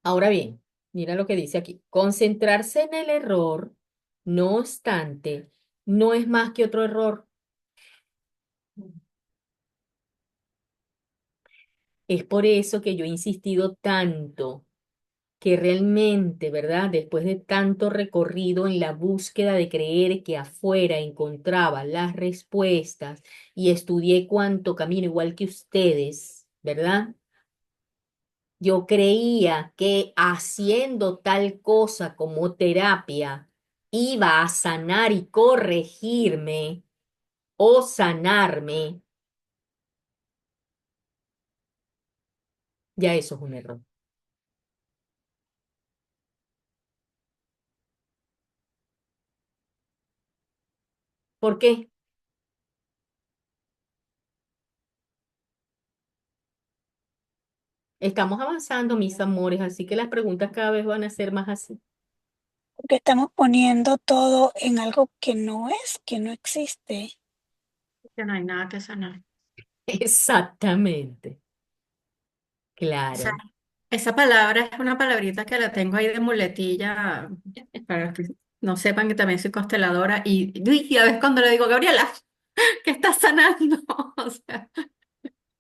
Ahora bien, mira lo que dice aquí. Concentrarse en el error, no obstante, no es más que otro error. Es por eso que yo he insistido tanto que realmente, ¿verdad? Después de tanto recorrido en la búsqueda de creer que afuera encontraba las respuestas y estudié cuánto camino igual que ustedes, ¿verdad? Yo creía que haciendo tal cosa como terapia iba a sanar y corregirme o sanarme. Ya eso es un error. ¿Por qué? Estamos avanzando, mis amores, así que las preguntas cada vez van a ser más así. Porque estamos poniendo todo en algo que no es, que no existe. Que no hay nada que sanar. Exactamente, O sea, claro. esa palabra es una palabrita que la tengo ahí de muletilla para que no sepan que también soy consteladora y a veces cuando le digo, Gabriela, ¿qué estás sanando? O sea,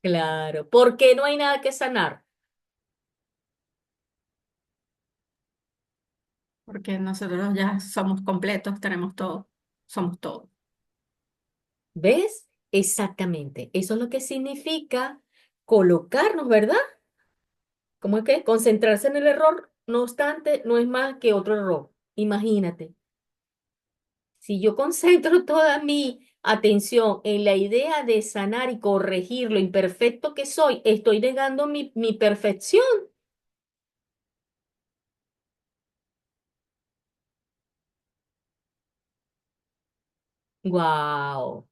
Claro. ¿Por qué no hay nada que sanar? Porque nosotros ya somos completos, tenemos todo, somos todo. ¿Ves? Exactamente. Eso es lo que significa colocarnos, ¿verdad? ¿Cómo es que? Concentrarse en el error, no obstante, no es más que otro error. Imagínate, si yo concentro toda mi atención en la idea de sanar y corregir lo imperfecto que soy, estoy negando mi perfección. Wow.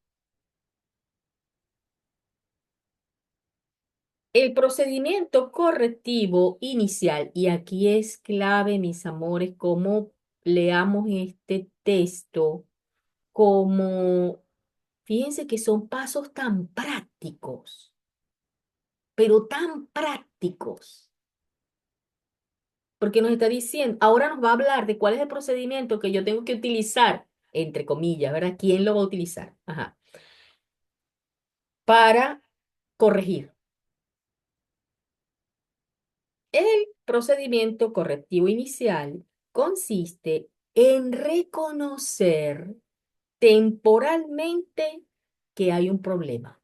El procedimiento correctivo inicial, y aquí es clave, mis amores, cómo leamos este texto, como, fíjense que son pasos tan prácticos, pero tan prácticos, porque nos está diciendo, ahora nos va a hablar de cuál es el procedimiento que yo tengo que utilizar, entre comillas, ¿verdad? ¿Quién lo va a utilizar? Ajá, para corregir. El procedimiento correctivo inicial consiste en reconocer temporalmente que hay un problema.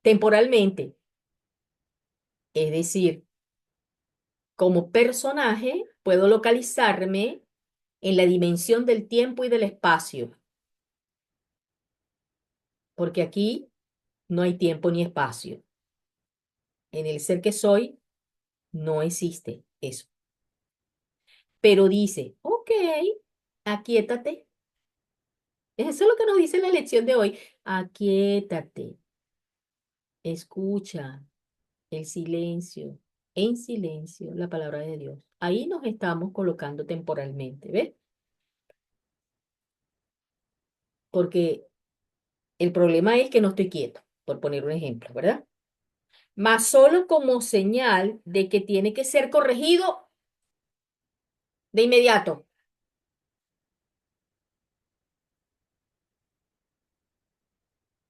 Temporalmente, es decir, como personaje puedo localizarme en la dimensión del tiempo y del espacio, porque aquí no hay tiempo ni espacio. En el ser que soy no existe eso. Pero dice, ok, aquíétate. Eso es lo que nos dice la lección de hoy. Aquíétate, escucha el silencio, en silencio, la palabra de Dios. Ahí nos estamos colocando temporalmente, ¿ves? Porque el problema es que no estoy quieto, por poner un ejemplo, ¿verdad? Más solo como señal de que tiene que ser corregido de inmediato.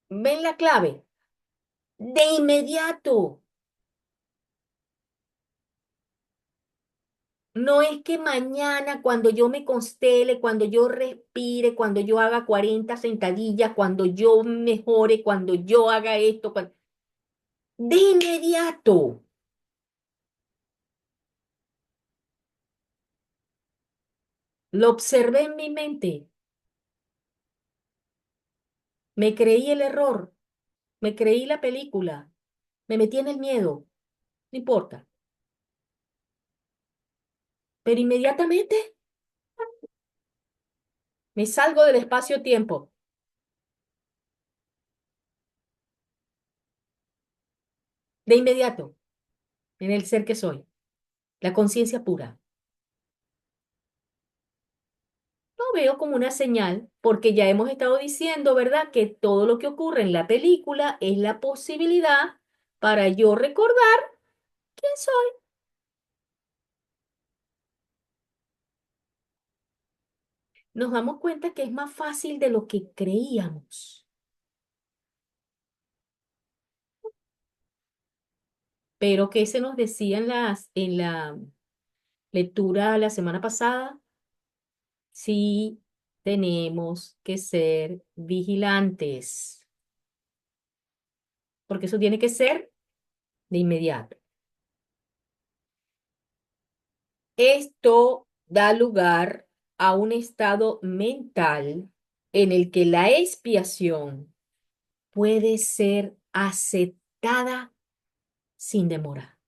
¿Ven la clave? De inmediato. No es que mañana, cuando yo me constele, cuando yo respire, cuando yo haga 40 sentadillas, cuando yo mejore, cuando yo haga esto, de inmediato. Lo observé en mi mente. Me creí el error. Me creí la película. Me metí en el miedo. No importa. Pero inmediatamente me salgo del espacio-tiempo. De inmediato. En el ser que soy. La conciencia pura. Lo veo como una señal, porque ya hemos estado diciendo, ¿verdad?, que todo lo que ocurre en la película es la posibilidad para yo recordar quién soy. Nos damos cuenta que es más fácil de lo que creíamos. Pero ¿qué se nos decía en la lectura la semana pasada? Sí, tenemos que ser vigilantes, porque eso tiene que ser de inmediato. Esto da lugar a un estado mental en el que la expiación puede ser aceptada sin demora.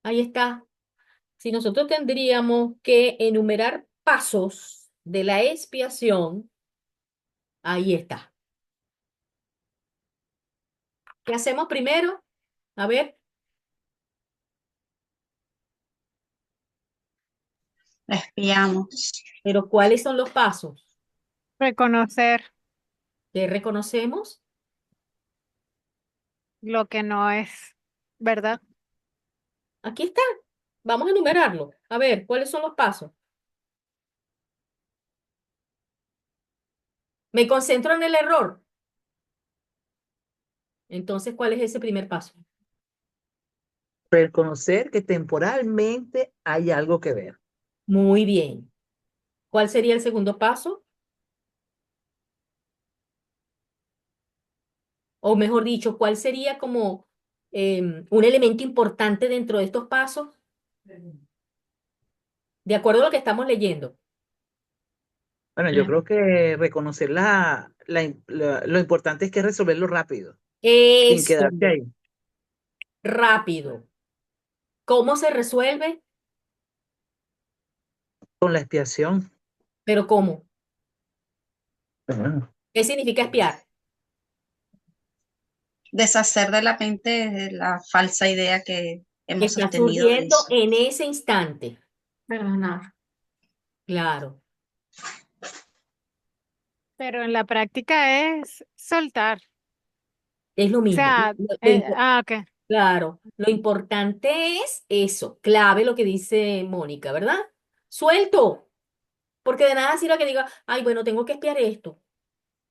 Ahí está. Si nosotros tendríamos que enumerar pasos de la expiación, ahí está. ¿Qué hacemos primero? A ver, Espiamos. pero ¿cuáles son los pasos? Reconocer ¿Qué reconocemos? lo que no es verdad. Aquí está. Vamos a enumerarlo. A ver, ¿cuáles son los pasos? Me concentro en el error. Entonces, ¿cuál es ese primer paso? Reconocer que temporalmente hay algo que ver. Muy bien. ¿Cuál sería el segundo paso? O mejor dicho, ¿cuál sería como un elemento importante dentro de estos pasos? De acuerdo a lo que estamos leyendo. Bueno, yo creo que reconocer lo importante es que resolverlo rápido, sin Eso, quedarse ahí. rápido. ¿Cómo se resuelve? Con la expiación. Pero ¿cómo? Bueno, ¿Qué significa espiar? Deshacer de la mente la falsa idea que Que hemos está sostenido de surgiendo eso. en ese instante. Perdonar. Claro, Pero en la práctica es soltar. es lo O mismo. sea, ok. Claro, lo importante es eso, clave lo que dice Mónica, ¿verdad? Suelto, porque de nada sirve que diga, ay, bueno, tengo que espiar esto.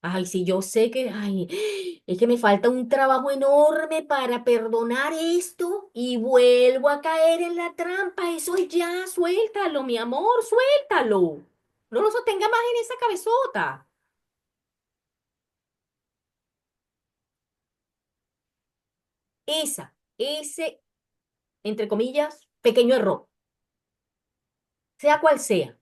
Ay, sí, yo sé que, ay, es que me falta un trabajo enorme para perdonar esto y vuelvo a caer en la trampa. Eso es ya, suéltalo, mi amor, suéltalo. No lo sostenga más en esa cabezota. Ese, entre comillas, pequeño error, sea cual sea,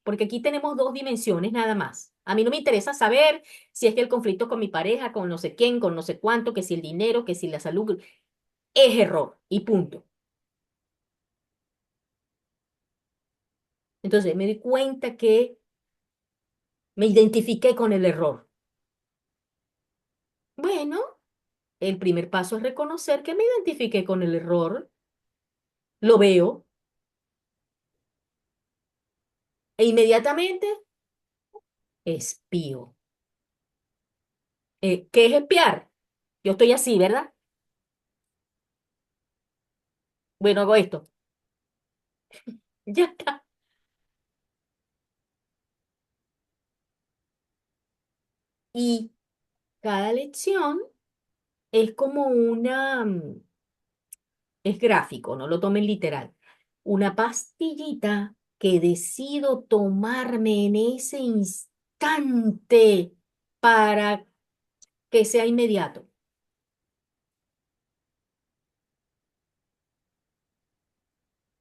porque aquí tenemos dos dimensiones nada más. A mí no me interesa saber si es que el conflicto con mi pareja, con no sé quién, con no sé cuánto, que si el dinero, que si la salud, es error y punto. Entonces me di cuenta que me identifiqué con el error. Bueno, el primer paso es reconocer que me identifiqué con el error, lo veo e inmediatamente espío. ¿Qué es espiar? Yo estoy así, ¿verdad? Bueno, hago esto. Ya está. Y cada lección es como es gráfico, no lo tomen literal. Una pastillita que decido tomarme en ese instante para que sea inmediato.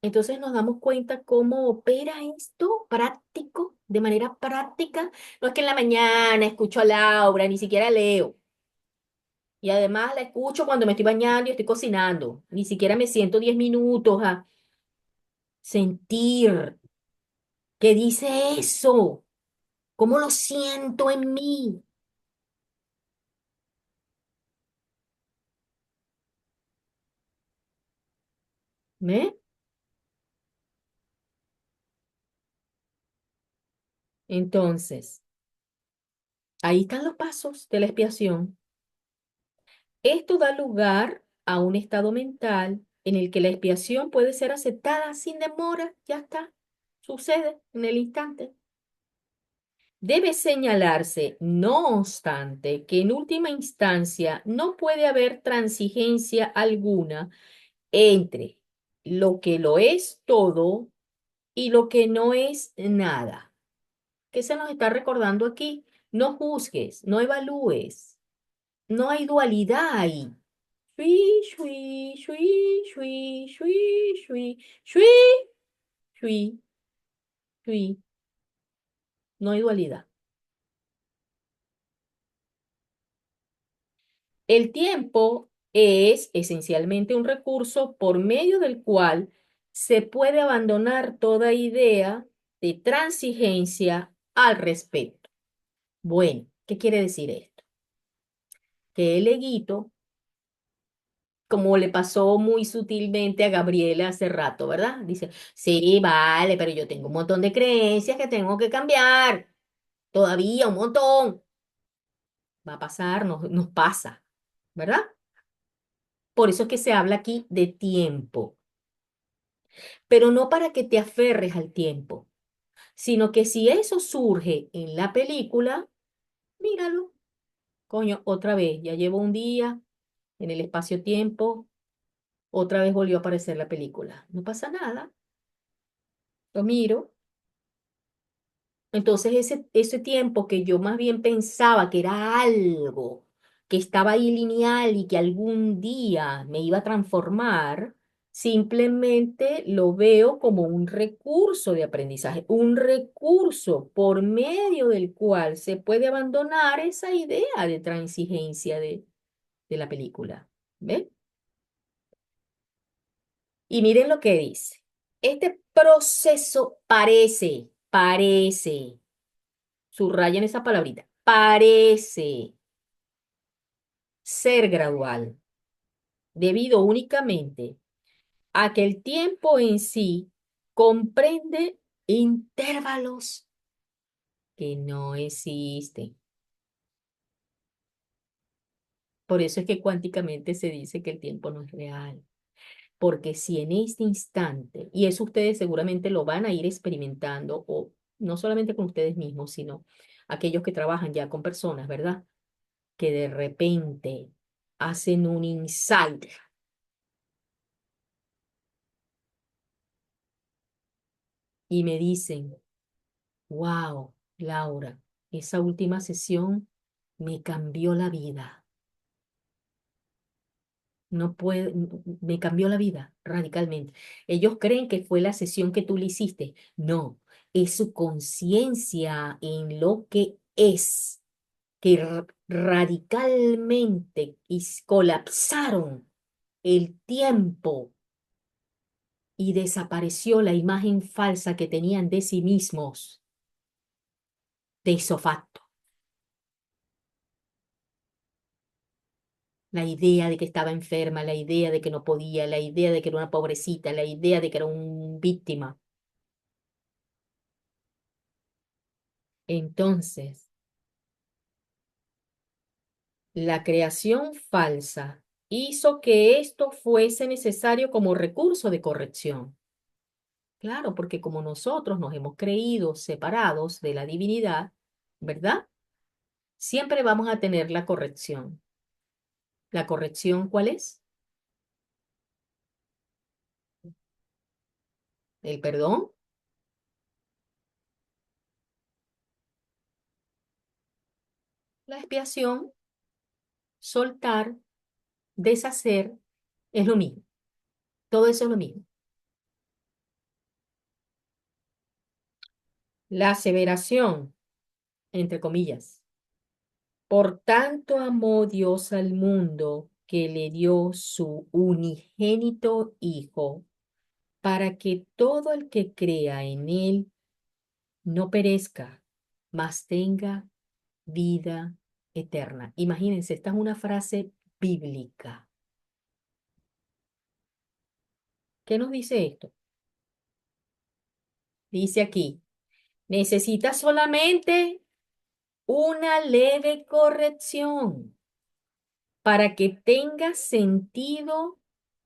Entonces nos damos cuenta cómo opera esto práctico, de manera práctica. No es que en la mañana escucho a Laura, ni siquiera leo. Y además la escucho cuando me estoy bañando y estoy cocinando. Ni siquiera me siento 10 minutos a sentir qué dice eso, cómo lo siento en mí. ¿Ve? Entonces, ahí están los pasos de la expiación. Esto da lugar a un estado mental en el que la expiación puede ser aceptada sin demora. Ya está. Sucede en el instante. Debe señalarse, no obstante, que en última instancia no puede haber transigencia alguna entre lo que lo es todo y lo que no es nada. ¿Qué se nos está recordando aquí? No juzgues, no evalúes, no hay dualidad ahí. Shui, shui, shui, shui, shui, shui, shui, shui, shui. No hay dualidad. El tiempo es esencialmente un recurso por medio del cual se puede abandonar toda idea de transigencia al respecto. Bueno, ¿qué quiere decir esto? Que el eguito, como le pasó muy sutilmente a Gabriela hace rato, ¿verdad? Dice, sí, vale, pero yo tengo un montón de creencias que tengo que cambiar. Todavía un montón. Va a pasar, nos pasa, ¿verdad? Por eso es que se habla aquí de tiempo, pero no para que te aferres al tiempo, sino que si eso surge en la película, Míralo. Coño, otra vez, ya llevo un día en el espacio-tiempo, otra vez volvió a aparecer la película. No pasa nada, lo miro. Entonces ese tiempo que yo más bien pensaba que era algo que estaba ahí lineal y que algún día me iba a transformar, simplemente lo veo como un recurso de aprendizaje, un recurso por medio del cual se puede abandonar esa idea de transigencia de la película. ¿Ven? Y miren lo que dice. Este proceso parece, subrayen esa palabrita, parece ser gradual, debido únicamente a que el tiempo en sí comprende intervalos que no existen. Por eso es que cuánticamente se dice que el tiempo no es real. Porque si en este instante, y eso ustedes seguramente lo van a ir experimentando, o no solamente con ustedes mismos, sino aquellos que trabajan ya con personas, ¿verdad? Que de repente hacen un insight y me dicen, wow, Laura, esa última sesión me cambió la vida. No puede, me cambió la vida radicalmente. Ellos creen que fue la sesión que tú le hiciste. No, es su conciencia en lo que es, que radicalmente colapsaron el tiempo y desapareció la imagen falsa que tenían de sí mismos, de isofacto. La idea de que estaba enferma, la idea de que no podía, la idea de que era una pobrecita, la idea de que era una víctima. Entonces, la creación falsa hizo que esto fuese necesario como recurso de corrección. Claro, porque como nosotros nos hemos creído separados de la divinidad, ¿verdad? Siempre vamos a tener la corrección. ¿La corrección cuál es? ¿El perdón? La expiación, soltar, deshacer, es lo mismo. Todo eso es lo mismo. La aseveración, entre comillas. Por tanto amó Dios al mundo que le dio su unigénito Hijo, para que todo el que crea en él no perezca, mas tenga vida eterna. Imagínense, esta es una frase bíblica. ¿Qué nos dice esto? Dice aquí, necesita solamente una leve corrección para que tenga sentido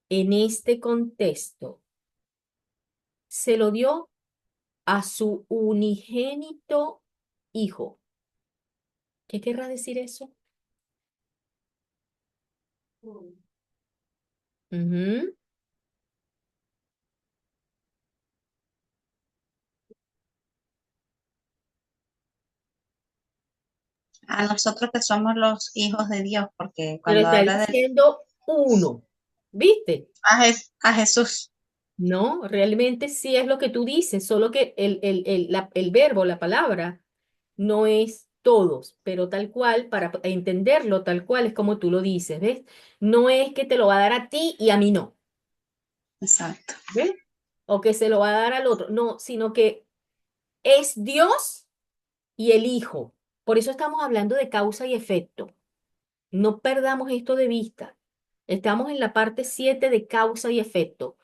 en este contexto. Se lo dio a su unigénito Hijo. ¿Qué querrá decir eso? Ujú. A nosotros que somos los hijos de Dios, porque Pero cuando está habla de diciendo uno, ¿viste? a Jesús, No, realmente sí es lo que tú dices, solo que el verbo, la palabra, no es todos, pero tal cual, para entenderlo tal cual es como tú lo dices, ¿ves? No es que te lo va a dar a ti y a mí no, exacto. ¿ves? O que se lo va a dar al otro, no, sino que es Dios y el Hijo. Por eso estamos hablando de causa y efecto. No perdamos esto de vista. Estamos en la parte 7 de causa y efecto.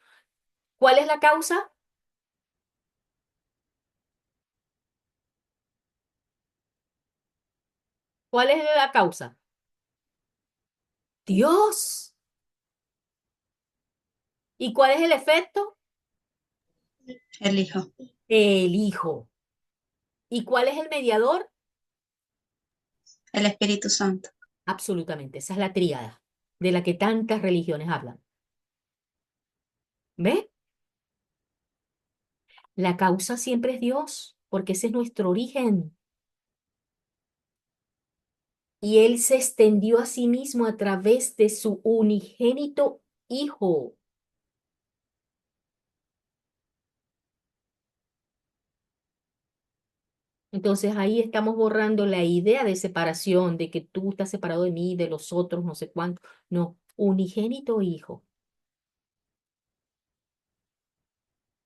¿Cuál es la causa? ¿Cuál es la causa? Dios. ¿Y cuál es el efecto? El Hijo, El Hijo. ¿Y cuál es el mediador? El Espíritu Santo. Absolutamente. Esa es la tríada de la que tantas religiones hablan. ¿Ve? La causa siempre es Dios, porque ese es nuestro origen. Y Él se extendió a sí mismo a través de su unigénito Hijo. Entonces ahí estamos borrando la idea de separación, de que tú estás separado de mí, de los otros, no sé cuánto. No, unigénito Hijo.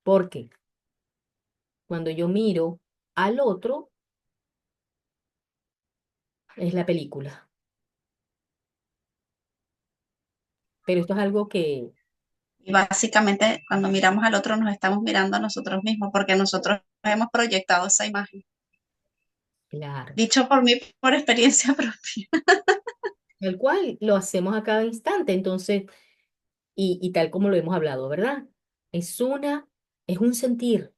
Porque cuando yo miro al otro, es la película. Pero esto es algo que, Y básicamente cuando miramos al otro nos estamos mirando a nosotros mismos porque nosotros hemos proyectado esa imagen. claro, Dicho por mí por experiencia propia. el cual lo hacemos a cada instante. Entonces, y tal como lo hemos hablado, ¿verdad? Es un sentir,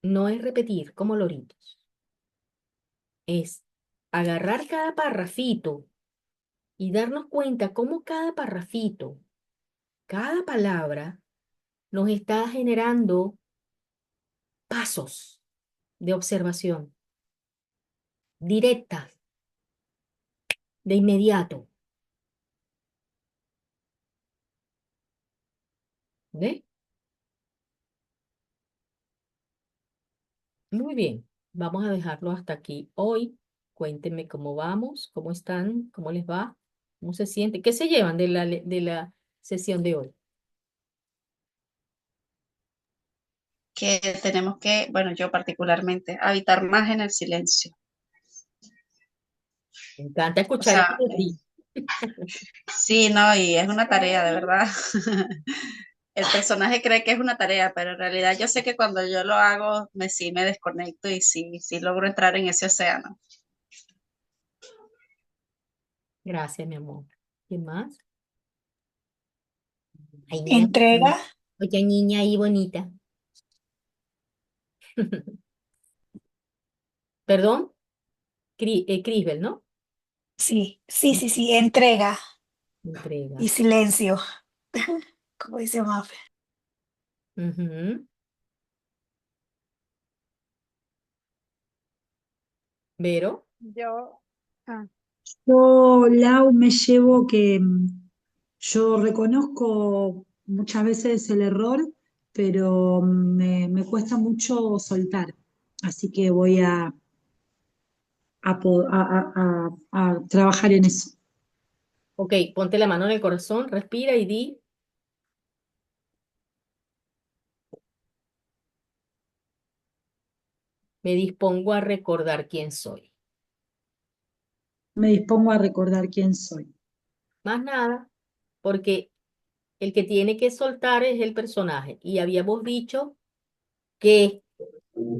no es repetir como loritos. Es agarrar cada parrafito y darnos cuenta cómo cada parrafito, cada palabra nos está generando pasos de observación directa, de inmediato. ¿Ve? Muy bien, vamos a dejarlo hasta aquí hoy. Cuéntenme cómo vamos, cómo están, cómo les va, cómo se sienten, qué se llevan de la sesión de hoy. Que tenemos que, bueno, yo particularmente, habitar más en el silencio. Me encanta O escuchar esto sea, de ti. sí, no, y es una tarea, de verdad. El personaje cree que es una tarea, pero en realidad yo sé que cuando yo lo hago, sí me desconecto y sí logro entrar en ese océano. Gracias, mi amor. ¿Qué más? Ay, mira, Entrega, oye, niña ahí bonita. Perdón, Crisbel, ¿no? sí, sí, sí, sí, entrega Entrega. y silencio, como dice Mafe. Ujú. Vero, Yo, ah, Yo, Lau, me llevo que yo reconozco muchas veces el error, pero me cuesta mucho soltar. Así que voy a trabajar en eso. ok, ponte la mano en el corazón, respira y di, me dispongo a recordar quién soy. Me dispongo a recordar quién soy. Más nada, porque el que tiene que soltar es el personaje. Y habíamos dicho que,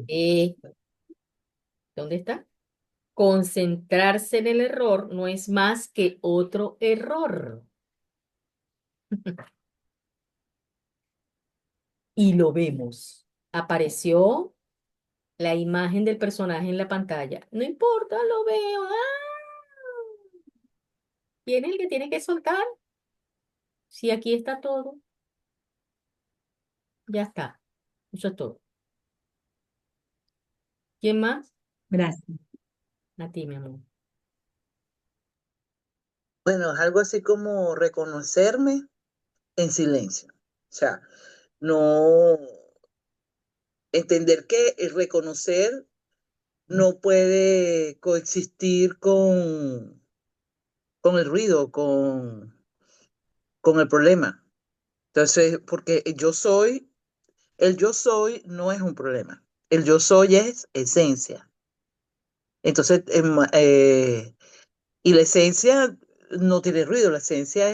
eh, ¿dónde está? Concentrarse en el error no es más que otro error. Y lo vemos. Apareció la imagen del personaje en la pantalla. No importa, lo veo. ¿Quién es el que tiene que soltar? Si aquí está todo, ya está. Eso es todo. ¿Quién más? Gracias. A ti, mi amor. Bueno, es algo así como reconocerme en silencio. O sea, no entender que el reconocer no puede coexistir con el ruido, con el problema. Entonces, porque el yo soy no es un problema. El yo soy es esencia. Entonces, y la esencia no tiene ruido, la esencia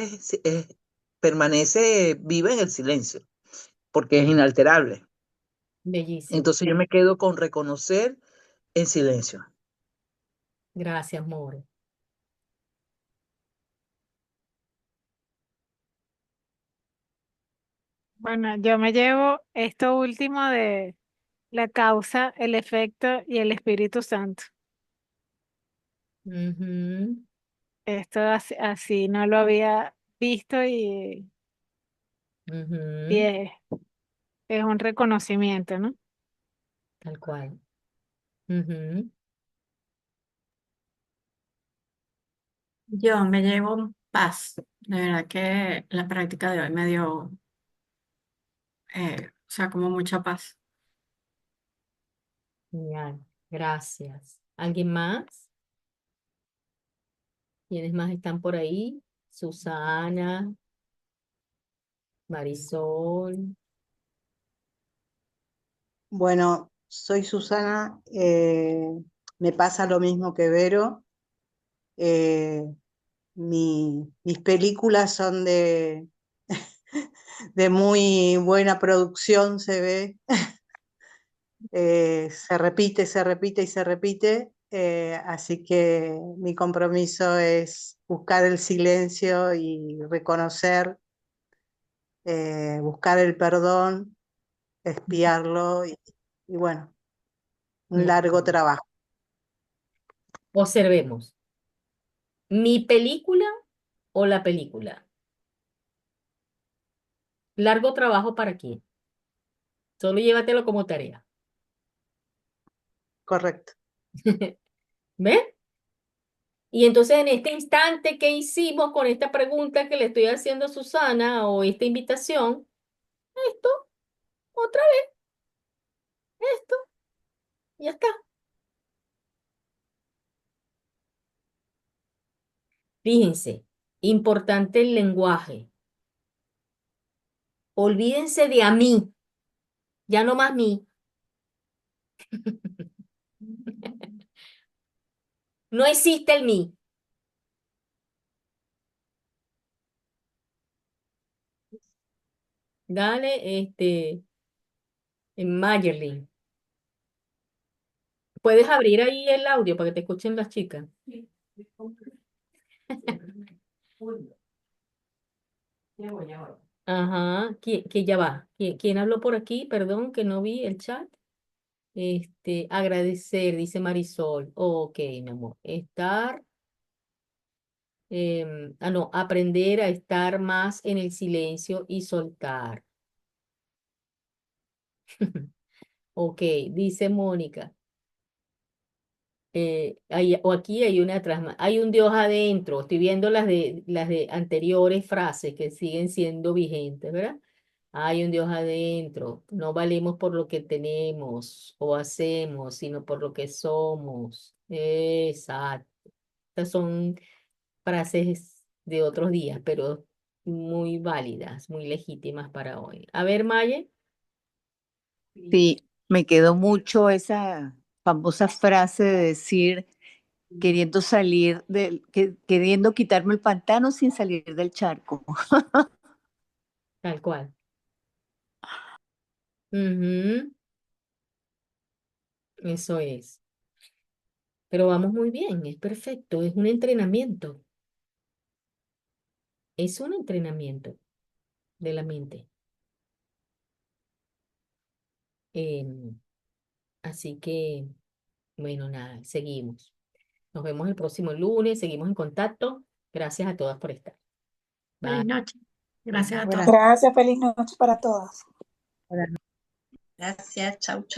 permanece viva en el silencio, porque es inalterable. Bellísimo. Entonces yo me quedo con reconocer en silencio. Gracias, amor. bueno, yo me llevo esto último de la causa, el efecto y el Espíritu Santo. Ujú, Esto así no lo había visto y ujú, es un reconocimiento, ¿no? tal cual. Ujú. Yo me llevo paz. De verdad que la práctica de hoy me dio, o sea, como mucha paz. Genial, gracias. ¿Alguien más? ¿Quiénes más están por ahí? Susana, Marisol. Bueno, soy Susana, me pasa lo mismo que Vero. eh, mis películas son de muy buena producción, se ve, se repite, se repite y se repite, así que mi compromiso es buscar el silencio y reconocer, buscar el perdón, expiarlo y bueno, un largo Ujú. trabajo. Observemos. ¿Mi película o la película? Largo trabajo para quién. Solo llévatelo como tarea. Correcto. ¿Ves? Y entonces en este instante, ¿qué hicimos con esta pregunta que le estoy haciendo a Susana o esta invitación? Esto, otra vez, esto, ya está. Fíjense, importante el lenguaje. Olvídense de a mí, ya no más mí. No existe el mí. Dale, en Mayerly. ¿Puedes abrir ahí el audio para que te escuchen las chicas? Ajá, que ya va. ¿Quién habló por aquí? Perdón, que no vi el chat. Agradecer, dice Marisol. Ok, mi amor. No, aprender a estar más en el silencio y soltar. Ok, dice Mónica. O aquí hay una atrás más. Hay un Dios adentro. Estoy viendo las de anteriores frases que siguen siendo vigentes, ¿verdad? Hay un Dios adentro. No valemos por lo que tenemos o hacemos, sino por lo que somos. Exacto. Estas son frases de otros días, pero muy válidas, muy legítimas para hoy. A ver, Maye. Sí, me quedó mucho esa famosa frase de decir queriendo queriendo quitarme el pantano sin salir del charco. Tal cual. Ujú, eso es. Pero vamos muy bien, es perfecto, es un entrenamiento. Es un entrenamiento de la mente. Em, Así que, bueno, nada, seguimos. Nos vemos el próximo lunes, seguimos en contacto. Gracias a todas por estar. Feliz Bye. noche. Gracias a Buenas todos. Gracias, feliz noche para todas. noches. Gracias, chau, chau.